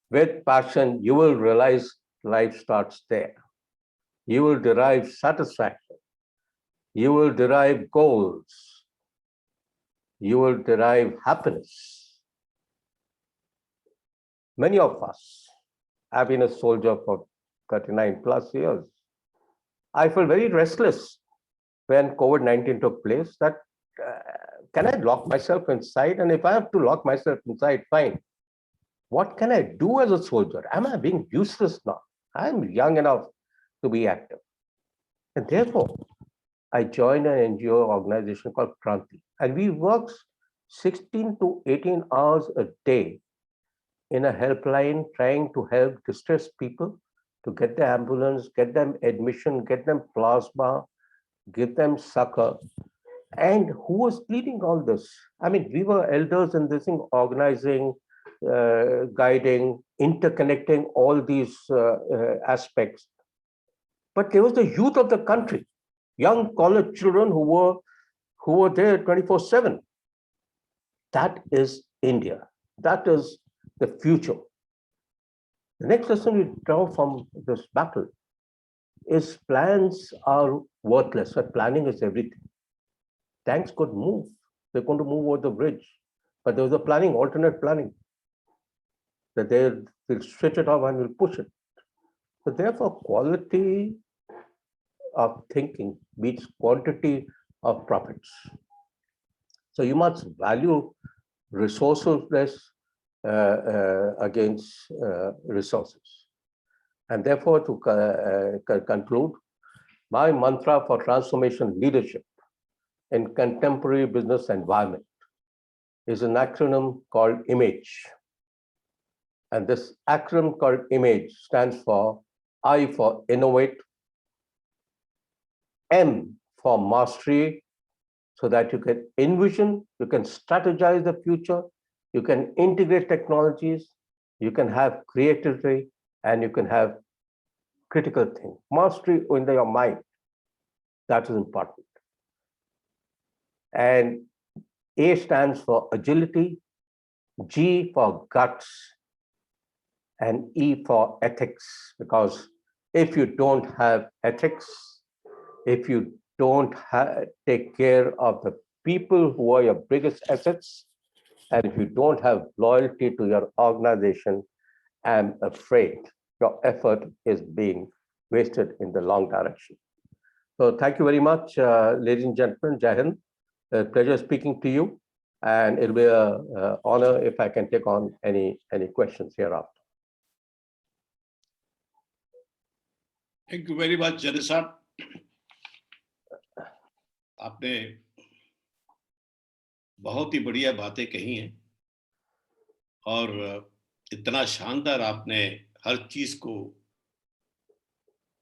[SPEAKER 3] with passion, you will realize life starts there. You will derive satisfaction. You will derive goals. You will derive happiness. Many of us have been a soldier for 39 plus years. I felt very restless when COVID-19 took place that can I lock myself inside? And if I have to lock myself inside, fine. What can I do as a soldier? Am I being useless now? I'm young enough to be active. And therefore, I joined an NGO organization called Kranti. And we work 16 to 18 hours a day in a helpline trying to help distressed people to get the ambulance, get them admission, get them plasma, give them succor. And who was leading all this? I mean, we were elders in this thing, organizing, guiding, interconnecting all these aspects. But there was the youth of the country, young college children who were there 24/7. That is India. That is the future. The next lesson we draw from this battle is plans are worthless, but planning is everything. Tanks could move. They're going to move over the bridge. But there was a planning, alternate planning, that they'll stretch it off and will push it. So therefore, quality of thinking beats quantity of profits. So you must value resourcefulness against resources. And therefore, to conclude, my mantra for transformation leadership in contemporary business environment is an acronym called IMAGE. And this acronym called IMAGE stands for I for innovate, M for mastery, so that you can envision, you can strategize the future, you can integrate technologies, you can have creativity, and you can have critical thing. Mastery in your mind, that is important. And A stands for agility, G for guts, and E for ethics, because if you don't have ethics, if you don't take care of the people who are your biggest assets, and if you don't have loyalty to your organization, I'm afraid your effort is being wasted in the long direction. So thank you very much, ladies and gentlemen. Jai Hind. A pleasure speaking to you, and it'll be an honor if I can take on any questions hereafter.
[SPEAKER 1] Thank you very much, Jani साहब. आपने बहुत ही बढ़िया बातें कही हैं और इतना शानदार आपने हर चीज को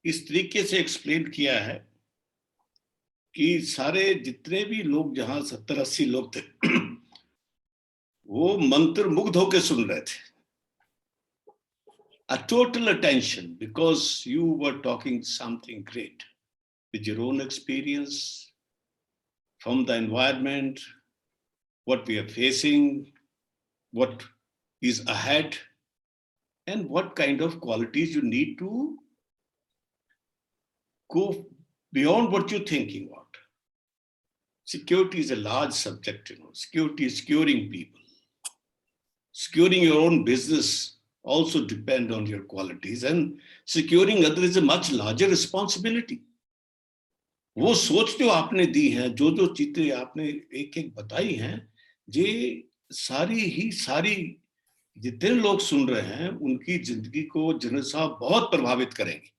[SPEAKER 1] इस तरीके से एक्सप्लेन किया है कि सारे जितने भी लोग जहां 70-80 लोग थे वो मंत्र मुग्ध होकर सुन रहे थे. A total attention, because you were talking something great with your own experience from the environment, what we are facing, what is ahead, and what kind of qualities you need to go beyond what you're thinking about. Security is a large subject, Security is securing people. Securing your own business also depend on your qualities, and securing others is a much larger responsibility. वो सोच जो आपने दी है, जो चीजें आपने एक बताई हैं, ये सारी जितने लोग सुन रहे हैं उनकी जिंदगी को जनरल साहब बहुत प्रभावित करेंगे.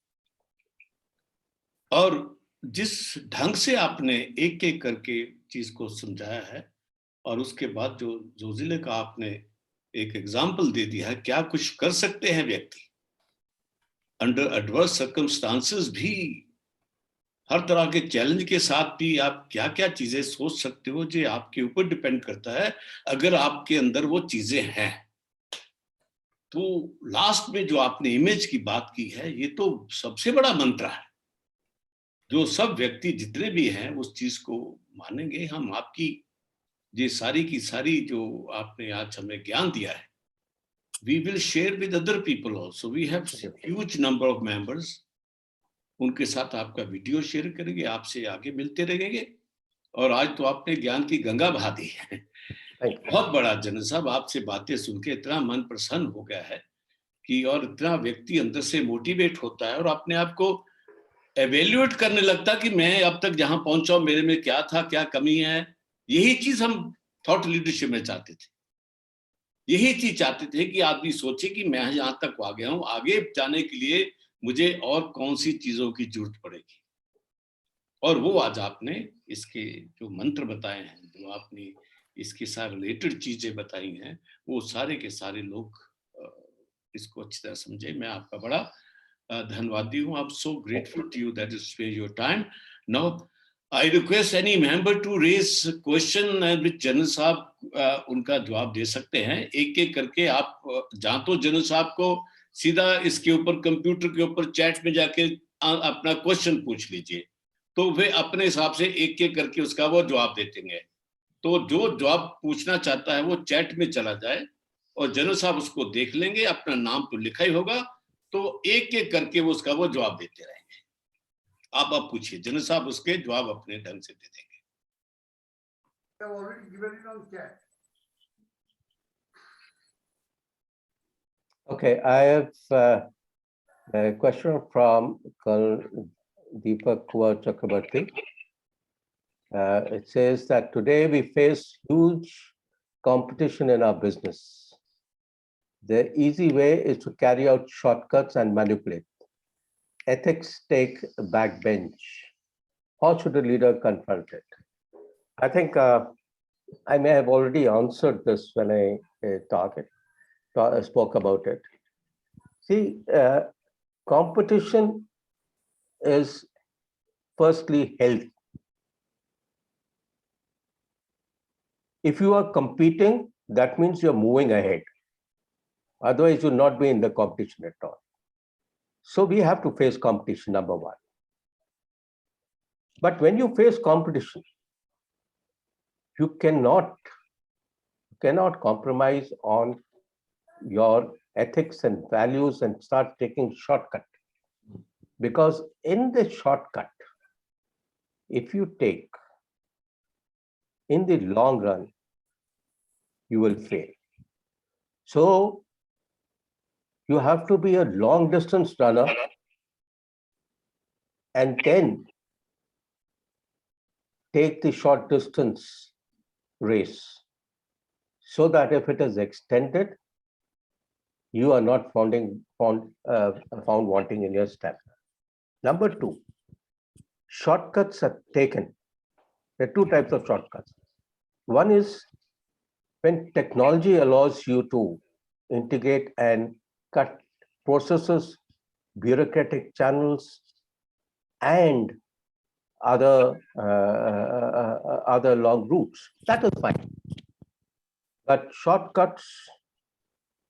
[SPEAKER 1] और जिस ढंग से आपने एक करके चीज को समझाया है और उसके बाद जो जिले का आपने एक एग्जाम्पल दे दिया है, क्या कुछ कर सकते हैं व्यक्ति अंडर एडवर्स सर्कमस्टांसेस भी, हर तरह के चैलेंज के साथ भी आप क्या क्या चीजें सोच सकते हो, जो आपके ऊपर डिपेंड करता है. अगर आपके अंदर वो चीजें हैं तो लास्ट में जो आपने इमेज की बात की है, ये तो सबसे बड़ा मंत्र है जो सब व्यक्ति जितने भी हैं उस चीज को मानेंगे. हम आपकी ये सारी की सारी जो आपने आज हमें ज्ञान दिया है, we will share with other people also. We have huge number of members. उनके साथ आपका वीडियो शेयर करेंगे, आपसे आगे मिलते रहेंगे. और आज तो आपने ज्ञान की गंगा बहा दी है. बहुत बड़ा जनरल साहब, आपसे बातें सुन के इतना मन प्रसन्न हो गया है कि और इतना व्यक्ति अंदर से मोटिवेट होता है और अपने आप को एवेल्युएट करने लगता कि मैं अब तक जहां पहुंचा मेरे में क्या था, क्या कमी है। यही चीज हम थॉट लीडरशिप में चाहते थे, यही चीज चाहते थे कि आदमी सोचे कि मैं यहां तक आ गया हूं, आगे जाने के लिए मुझे और कौन सी चीजों की जरूरत पड़ेगी। और वो आज आपने इसके जो मंत्र बताए हैं, जो आपने इसके साथ रिलेटेड चीजें बताई हैं, वो सारे के सारे लोग इसको अच्छी तरह समझे। मैं आपका बड़ा धन्यवादी हूँ। I'm so grateful to you that you spare your time. Now, I request any member to raise question which general साहब उनका जवाब दे सकते हैं। एक एक करके आप जहाँ तो जनरल साहब को सीधा इसके ऊपर कंप्यूटर के ऊपर चैट में जाके अपना क्वेश्चन पूछ लीजिए, तो वे अपने हिसाब से एक एक करके उसका वो जवाब दे देंगे। तो जो जवाब पूछना चाहता है वो चैट में चला जाए और जनरल साहब उसको देख लेंगे, अपना नाम तो लिखा ही होगा, तो एक एक करके वो उसका वो जवाब देते रहेंगे। आप पूछिए, जनरल साहब उसके जवाब अपने ढंग से दे देंगे।
[SPEAKER 3] Okay, I have a question from Deepak Kumar Chakrabarti. It says that today we face huge competition in our business. The easy way is to carry out shortcuts and manipulate. Ethics take a backbench. How should a leader confront it? I think I may have already answered this when I spoke about it. See, competition is firstly healthy. If you are competing, that means you're moving ahead. Otherwise, you'll not be in the competition at all. So we have to face competition, number one. But when you face competition, you cannot compromise on your ethics and values and start taking shortcut. Because in the shortcut, if you take, in the long run, you will fail. So you have to be a long distance runner and then take the short distance race so that if it is extended, you are not found wanting in your stamina. Number two, shortcuts are taken. There are two types of shortcuts. One is when technology allows you to integrate and cut processes, bureaucratic channels, and other long routes. That is fine. But shortcuts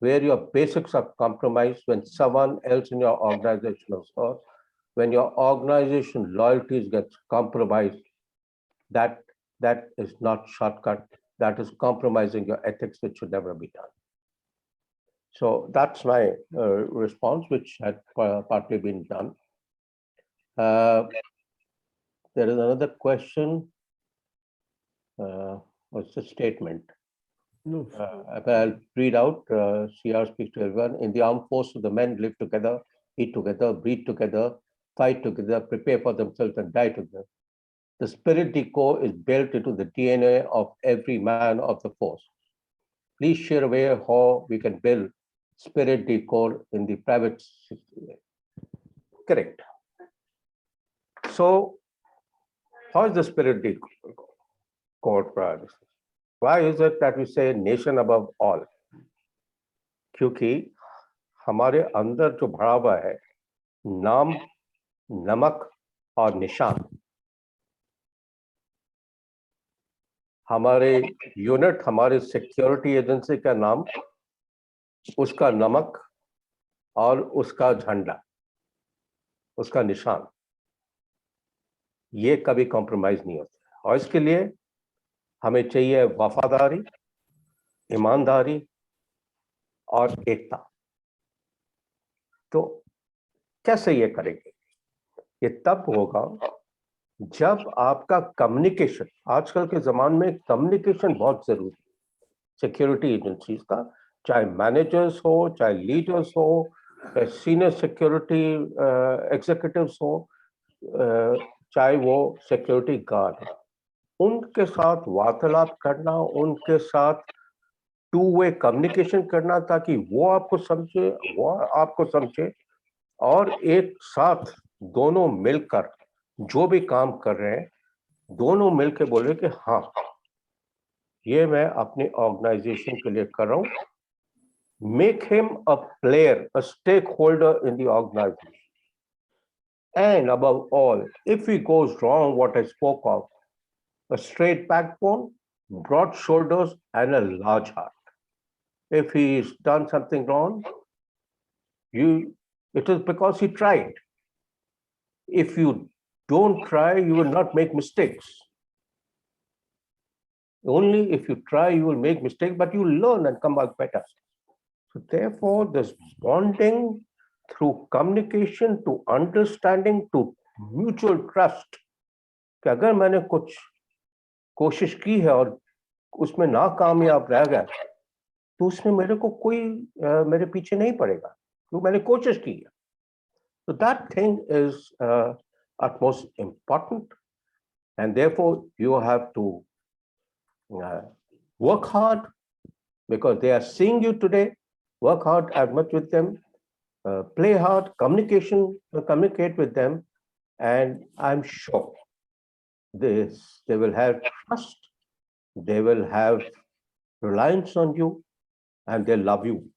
[SPEAKER 3] where your basics are compromised, when someone else in your organization or when your organization loyalties get compromised, that is not shortcut. That is compromising your ethics, which should never be done. So that's my response, which had partly been done. There is another question. What's the statement?
[SPEAKER 2] No.
[SPEAKER 3] I'll read out. CR speaks to everyone. In the armed forces, the men live together, eat together, breathe together, fight together, prepare for themselves, and die together. The spirit decor is built into the DNA of every man of the force. Please share a way how we can build spirit decor in the private sector. Correct. So, how is the spirit decor private? Why is it that we say nation above all? क्योंकि हमारे अंदर जो भरा हुआ है नाम, नमक और निशान, हमारे यूनिट, हमारे सिक्योरिटी एजेंसी का नाम, उसका नमक और उसका झंडा, उसका निशान, ये कभी कॉम्प्रोमाइज नहीं होता। और इसके लिए हमें चाहिए वफादारी, ईमानदारी और एकता। तो कैसे ये करेंगे? ये तब होगा जब आपका कम्युनिकेशन, आजकल के जमाने में कम्युनिकेशन बहुत जरूरी है सिक्योरिटी एजेंसीज का, चाहे मैनेजर्स हो, चाहे लीडर्स हो, चाहे सीनियर सिक्योरिटी एग्जीक्यूटिव्स हो, चाहे वो सिक्योरिटी गार्ड हो, उनके साथ वार्तालाप करना, उनके साथ टू वे कम्युनिकेशन करना, ताकि वो आपको समझे, वो आपको समझे, और एक साथ दोनों मिलकर जो भी काम कर रहे हैं, दोनों मिलकर बोले कि हाँ, ये मैं अपनी ऑर्गेनाइजेशन के लिए कर रहा हूँ. Make him a player, a stakeholder in the organization. And above all, if he goes wrong, what I spoke of, a straight backbone, broad shoulders, and a large heart. If he's done something wrong, it is because he tried. If you don't try, you will not make mistakes. Only if you try, you will make mistakes, but you will learn and come back better. So therefore, this bonding through communication to understanding to mutual trust, कि अगर मैंने कुछ कोशिश की है और उसमें नाकामयाब रह गया, तो उसमें मेरे को कोई मेरे पीछे नहीं पड़ेगा, क्योंकि मैंने कोशिश की है. So that thing is utmost important, and therefore you have to work hard, because they are seeing you today. Work hard as much with them, play hard, communicate with them, and I'm sure they will have trust, they will have reliance on you, and they love you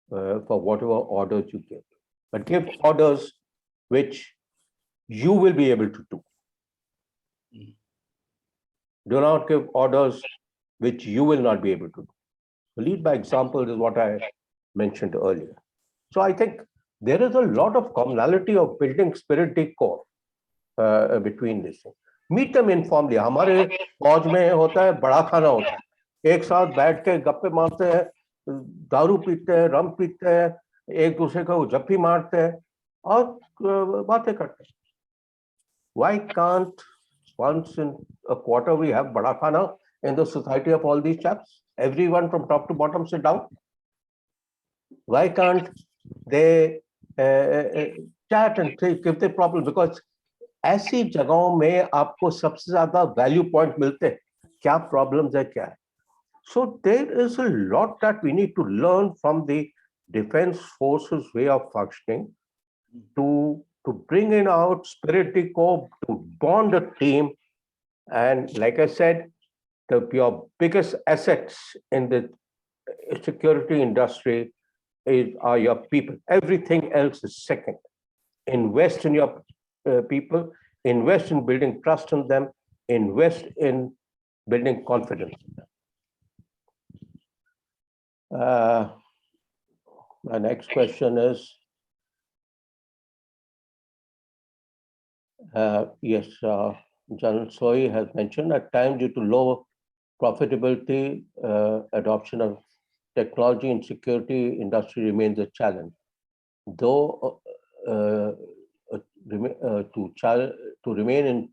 [SPEAKER 3] for whatever orders you give. But give orders which you will be able to do. Do not give orders which you will not be able to do. Lead by example is what I mentioned earlier. So I think there is a lot of commonality of building spirit core between this. Meet them informally. हमारे फौज में होता है, बड़ा खाना होता है, एक साथ बैठ के गप्पे मारते हैं, दारू पीते हैं, रम पीते हैं, एक दूसरे को जप्पी मारते हैं और बातें करते हैं. Why can't once in a quarter we have bada khana in the society of all these chaps? Everyone from top to bottom sit down. Why can't they chat and give their problems? Because ऐसी जगहों में आपको सबसे ज्यादा value point मिलते हैं, क्या problems है, क्या है. So there is a lot that we need to learn from the defense forces way of functioning to bring in out spirit core, to bond a team. And like I said, your biggest assets in the security industry are your people. Everything else is second. Invest in your people, invest in building trust in them, invest in building confidence in them. My next question is, yes, General Soy has mentioned, at times due to low profitability, adoption of technology in security industry remains a challenge. Though to remain in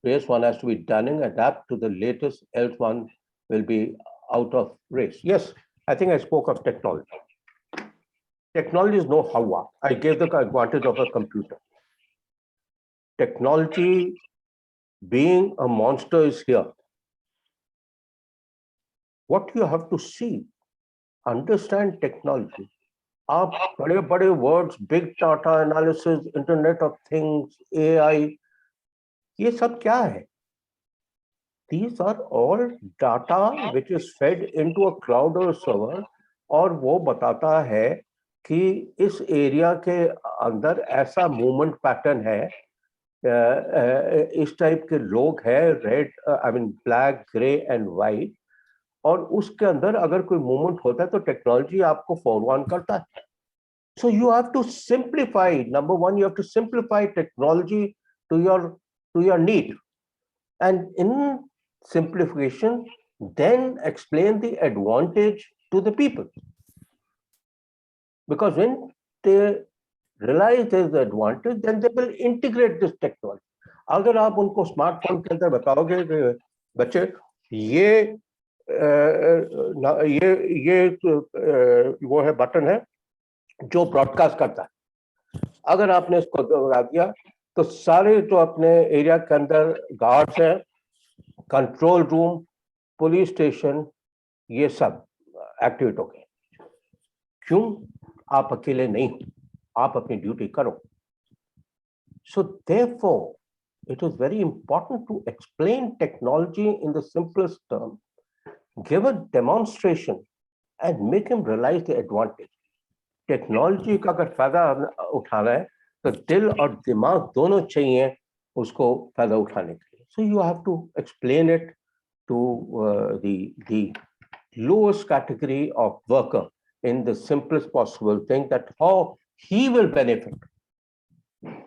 [SPEAKER 3] race, one has to be done and adapt to the latest, else one will be out of race. Yes, I think I spoke of technology. Technology is no how. I gave the advantage of a computer. Technology being a monster is here. What you have to see, understand technology. आप बड़े बड़े words, big data analysis, Internet of Things, AI, ये सब क्या है? These are all data which is fed into a cloud or server, और वो बताता है कि इस एरिया के अंदर ऐसा मूवमेंट पैटर्न है, इस टाइप के लोग हैं, red, I mean black, grey and white, और उसके अंदर अगर कोई मूवमेंट होता है तो टेक्नोलॉजी आपको फॉरवर्ड करता है. So you have to simplify. Number one, you have to simplify technology to your need, and in simplification, then explain the advantage to the people. Because when they realize there's the advantage, then they will integrate this technology. अगर आप उनको smartphone के अंदर बताओगे कि बच्चे ये ये वो है बटन है जो ब्रॉडकास्ट करता है। अगर आपने इसको दबा दिया तो सारे जो अपने एरिया के अंदर गार्ड्स हैं, कंट्रोल रूम, पुलिस स्टेशन, ये सब एक्टिवेट हो गए। क्यों? आप अकेले नहीं हो, आप अपनी ड्यूटी करो। So therefore, it is very important to explain technology in the simplest term, give a demonstration and make him realize the advantage. Technology का अगर फायदा उठाना है तो दिल और दिमाग दोनों चाहिए उसको फायदा उठाने के लिए. So you have to explain it to the lowest category of worker in the simplest possible thing, that how he will benefit.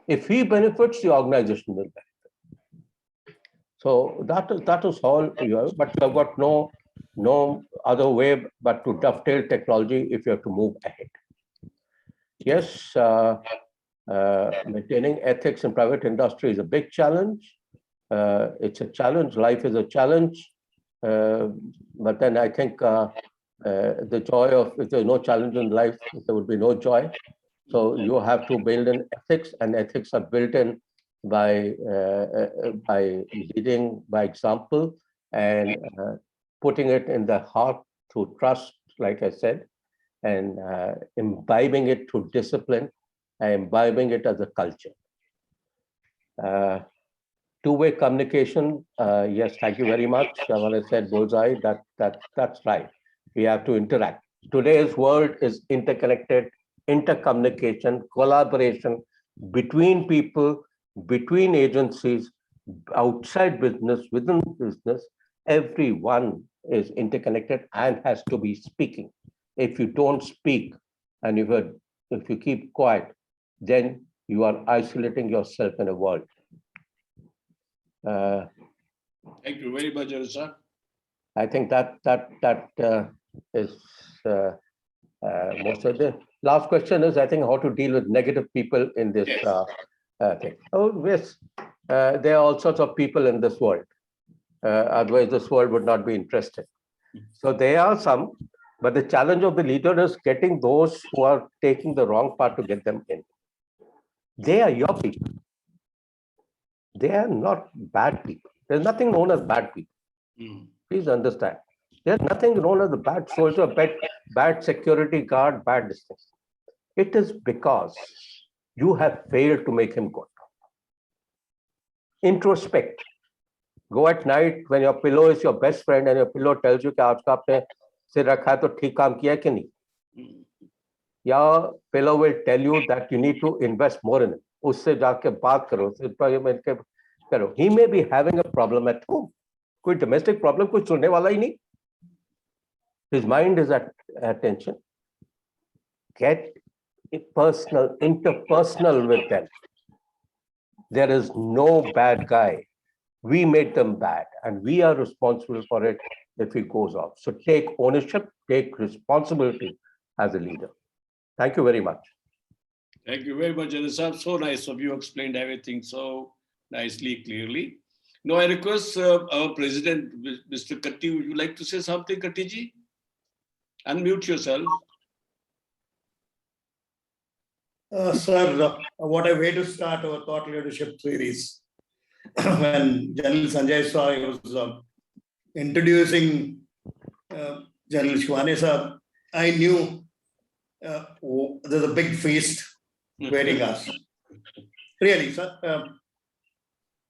[SPEAKER 3] If he benefits, the organization will benefit. So that is all you have, but you have got no other way but to dovetail technology if you have to move ahead. Yes, maintaining ethics in private industry is a big challenge. It's a challenge. Life is a challenge. But then I think the joy of, if there's no challenge in life, there would be no joy. So you have to build in ethics, and ethics are built in by leading by example and putting it in the heart through trust, like I said, and imbibing it through discipline, and imbibing it as a culture. Two-way communication, yes, thank you very much. When I said bullseye, that's right. We have to interact. Today's world is interconnected, intercommunication, collaboration between people, between agencies, outside business, within business. Everyone is interconnected and has to be speaking. If you don't speak and if you keep quiet, then you are isolating yourself in a world.
[SPEAKER 1] Thank you very much, sir.
[SPEAKER 3] I think that is most of the last question is, I think, how to deal with negative people in this thing. Oh, yes, there are all sorts of people in this world. Otherwise, this world would not be interesting. So there are some, but the challenge of the leader is getting those who are taking the wrong path to get them in. They are your people. They are not bad people. There's nothing known as bad people. Please understand. There's nothing known as a bad soldier, bad security guard, bad distance. It is because you have failed to make him good. Introspect. Go at night when your pillow is your best friend and your pillow tells you कि आज का आपने सिर रखा है तो ठीक काम किया कि नहीं. Your pillow will tell you that you need to invest more in it. उससे जाके बात करो. He may be having a problem at home. कोई domestic problem कोई सुनने वाला ही नहीं. His mind is at attention. Get personal, interpersonal with them. There is no bad guy. We made them bad, and we are responsible for it if it goes off. So take ownership, take responsibility as a leader. Thank you very much.
[SPEAKER 1] Thank you very much, sir. So nice of you, explained everything so nicely, clearly. Now I request our president, Mr. Katti, would you like to say something, Kattiji? Unmute yourself.
[SPEAKER 4] Sir, what a way to start our thought leadership series. When General Sanjay saw he was introducing General Shivane sir, I knew there's a big feast waiting us. Really, sir.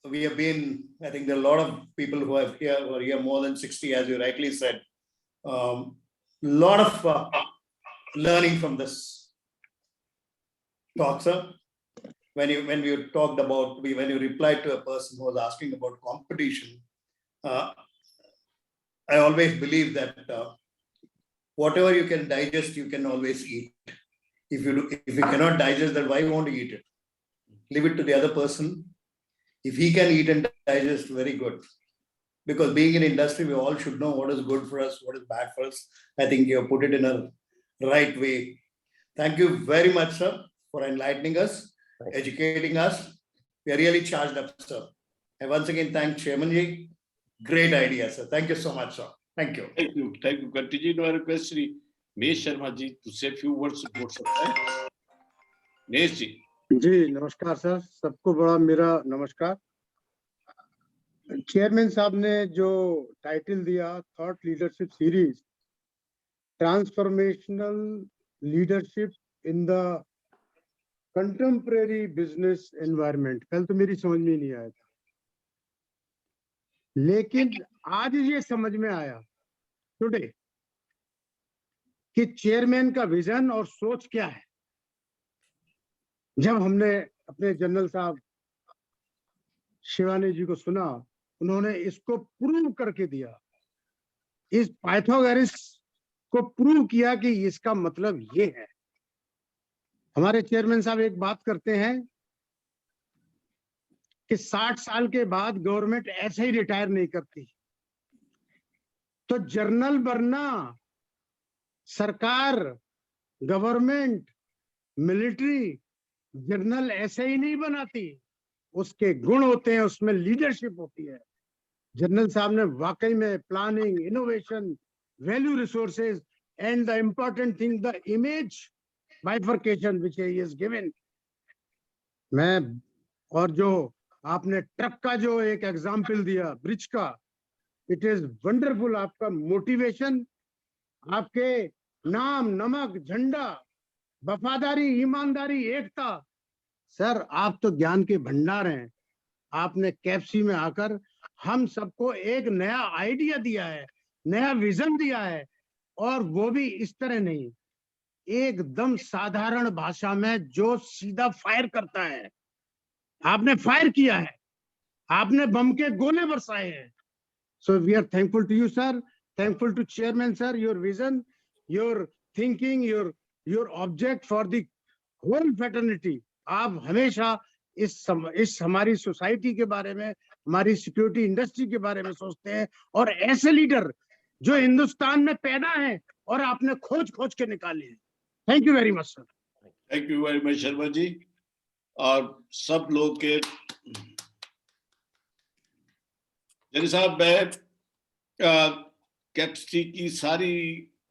[SPEAKER 4] We have been, I think there are a lot of people who are here more than 60, as you rightly said. Lot of learning from this talk, sir. When you talked about, when you replied to a person who was asking about competition, I always believe that whatever you can digest, you can always eat. If you cannot digest that, why won't you eat it? Leave it to the other person. If he can eat and digest, very good. Because being in industry, we all should know what is good for us, what is bad for us. I think you have put it in a right way. Thank you very much, sir, for enlightening us, educating us. We are really charged up, sir. And once again, thank Chairman Ji. Great idea, sir. Thank you so much, sir. Thank you.
[SPEAKER 1] Thank you. Thank you. Continue. Now, request Shri Mesh Sharma ji to say a few words support सकता है. Mesh ji.
[SPEAKER 5] जी नमस्कार sir, सबको बड़ा मेरा नमस्कार. Chairman साहब ने जो टाइटल दिया thought leadership series, transformational leadership in the contemporary business environment, कल तो मेरी समझ में नहीं आया था, लेकिन आज ये समझ में आया टुडे कि चेयरमैन का विजन और सोच क्या है. जब हमने अपने जनरल साहब शिवानी जी को सुना, उन्होंने इसको प्रूव करके दिया, इस पाइथागोरस को प्रूव किया कि इसका मतलब ये है. हमारे चेयरमैन साहब एक बात करते हैं कि 60 साल के बाद गवर्नमेंट ऐसे ही रिटायर नहीं करती. तो जर्नल बनना, सरकार, गवर्नमेंट, मिलिट्री जर्नल ऐसे ही नहीं बनाती, उसके गुण होते हैं, उसमें लीडरशिप होती है. जनरल साहब ने वाकई में planning, innovation, value resources and the important thing the image bifurcation which he is given. मैं और जो आपने ट्रक का जो एक एग्जाम्पल दिया ब्रिज का, इट इज वंडरफुल. आपका मोटिवेशन, आपके नाम, नमक, झंडा, वफादारी, ईमानदारी, एकता. सर आप तो ज्ञान के भंडार हैं. आपने कैप्सी में आकर हम सबको एक नया आइडिया दिया है, नया विजन दिया है, और वो भी इस तरह नहीं, एकदम साधारण भाषा में जो सीधा फायर करता है. आपने फायर किया है, आपने बम के गोले बरसाए हैं. So we are thankful to you sir, thankful to chairman sir, your vision, your thinking, your object for the whole fraternity. आप हमेशा इस हमारी सोसाइटी के बारे में, हमारी सिक्योरिटी इंडस्ट्री के बारे में सोचते हैं, और ऐसे लीडर जो हिंदुस्तान में पैदा हैं और आपने खोज खोज के निकाले हैं. Thank you very much sir.
[SPEAKER 1] Thank you very much Sharma ji. और सब लोग के जैसे साहब, मैं कैप्सी की सारी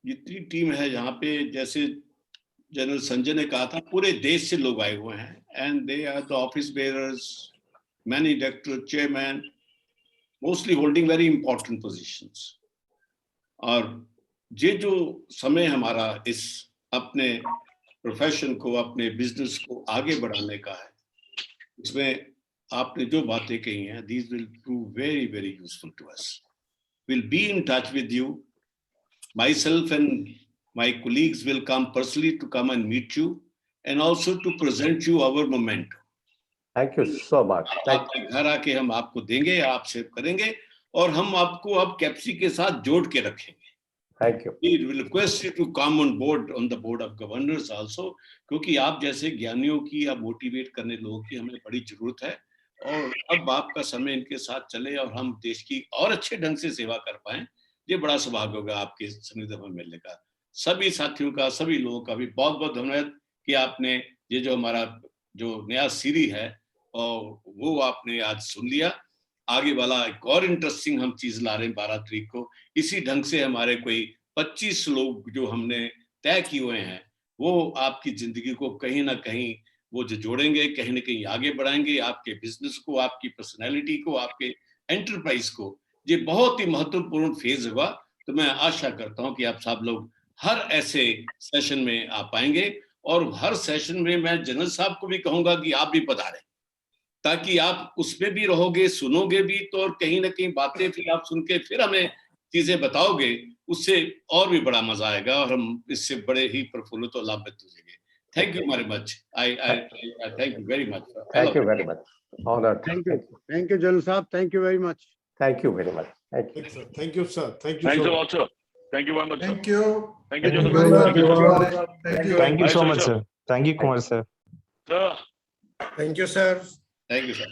[SPEAKER 1] जितनी टीम है यहाँ पे, जैसे जनरल संजय ने कहा था, पूरे देश से लोग आए हुए हैं. And they are the office bearers, many director, chairman, mostly holding very important positions. और ये जो समय हमारा इस अपने प्रोफेशन को, अपने बिजनेस को आगे बढ़ाने का है, इसमें आपने जो बातें कही हैं, these will prove very, very useful to us. We'll be in touch with you. Myself and my colleagues will come personally to come and meet you and also to present you our momentum.
[SPEAKER 3] Thank you so much.
[SPEAKER 1] आपके घर आके हम आपको देंगे, आप save करेंगे, और हम आपको अब कैप्सी के साथ जोड़ के रखेंगे.
[SPEAKER 3] Thank you.
[SPEAKER 1] We will request you to come on the board of governors also, क्योंकि आप जैसे ज्ञानियों की या मोटिवेट करने लोगों की हमें बड़ी जरूरत है. और अब आपका समय इनके साथ चले और हम देश की और अच्छे ढंग से सेवा कर पाएं, ये बड़ा सौभाग्य होगा आपके सानिध्य में मिलने का. सभी साथियों का, सभी लोगों का भी बहुत बहुत धन्यवाद कि आपने ये जो हमारा जो नया सीरीज है और वो आपने आज सुन लिया. आगे वाला एक और इंटरेस्टिंग हम चीज ला रहे हैं 12 तारीख को. इसी ढंग से हमारे कोई 25 लोग जो हमने तय किए हुए हैं, वो आपकी जिंदगी को कहीं ना कहीं वो जो जोड़ेंगे, कहीं ना कहीं आगे बढ़ाएंगे, आपके बिजनेस को, आपकी पर्सनैलिटी को, आपके एंटरप्राइज को. ये बहुत ही महत्वपूर्ण फेज होगा. तो मैं आशा करता हूं कि आप सब लोग हर ऐसे सेशन में आ पाएंगे, और हर सेशन में मैं जनरल साहब को भी कहूंगा कि आप भी पधारें, ताकि आप उसमें भी रहोगे, सुनोगे भी, तो और कहीं ना कहीं बातें फिर आप सुन के फिर हमें चीजें बताओगे, उससे और भी बड़ा मजा आएगा और हम इससे बड़े ही प्रफुल्लित और लाभान्वित हो जाएंगे. Thank you very much. I thank you very much.
[SPEAKER 3] Thank you very much. Honored.
[SPEAKER 5] Thank you. Thank you, General Saab. Thank you very much.
[SPEAKER 3] Thank you very much. Thank you.
[SPEAKER 2] Thank you, sir. Thank you.
[SPEAKER 6] Thanks
[SPEAKER 2] so
[SPEAKER 6] a
[SPEAKER 2] much.
[SPEAKER 6] lot, sir. Thank you very much, sir.
[SPEAKER 7] Thank you.
[SPEAKER 6] Thank you,
[SPEAKER 7] Thank you
[SPEAKER 6] gentlemen.
[SPEAKER 7] very much.
[SPEAKER 6] Thank you.
[SPEAKER 7] Thank you.
[SPEAKER 6] Bye,
[SPEAKER 8] so
[SPEAKER 6] sir.
[SPEAKER 8] much, sir. Thank you, Kumar, sir.
[SPEAKER 6] Sir.
[SPEAKER 7] Thank you, sir.
[SPEAKER 1] Thank you, sir.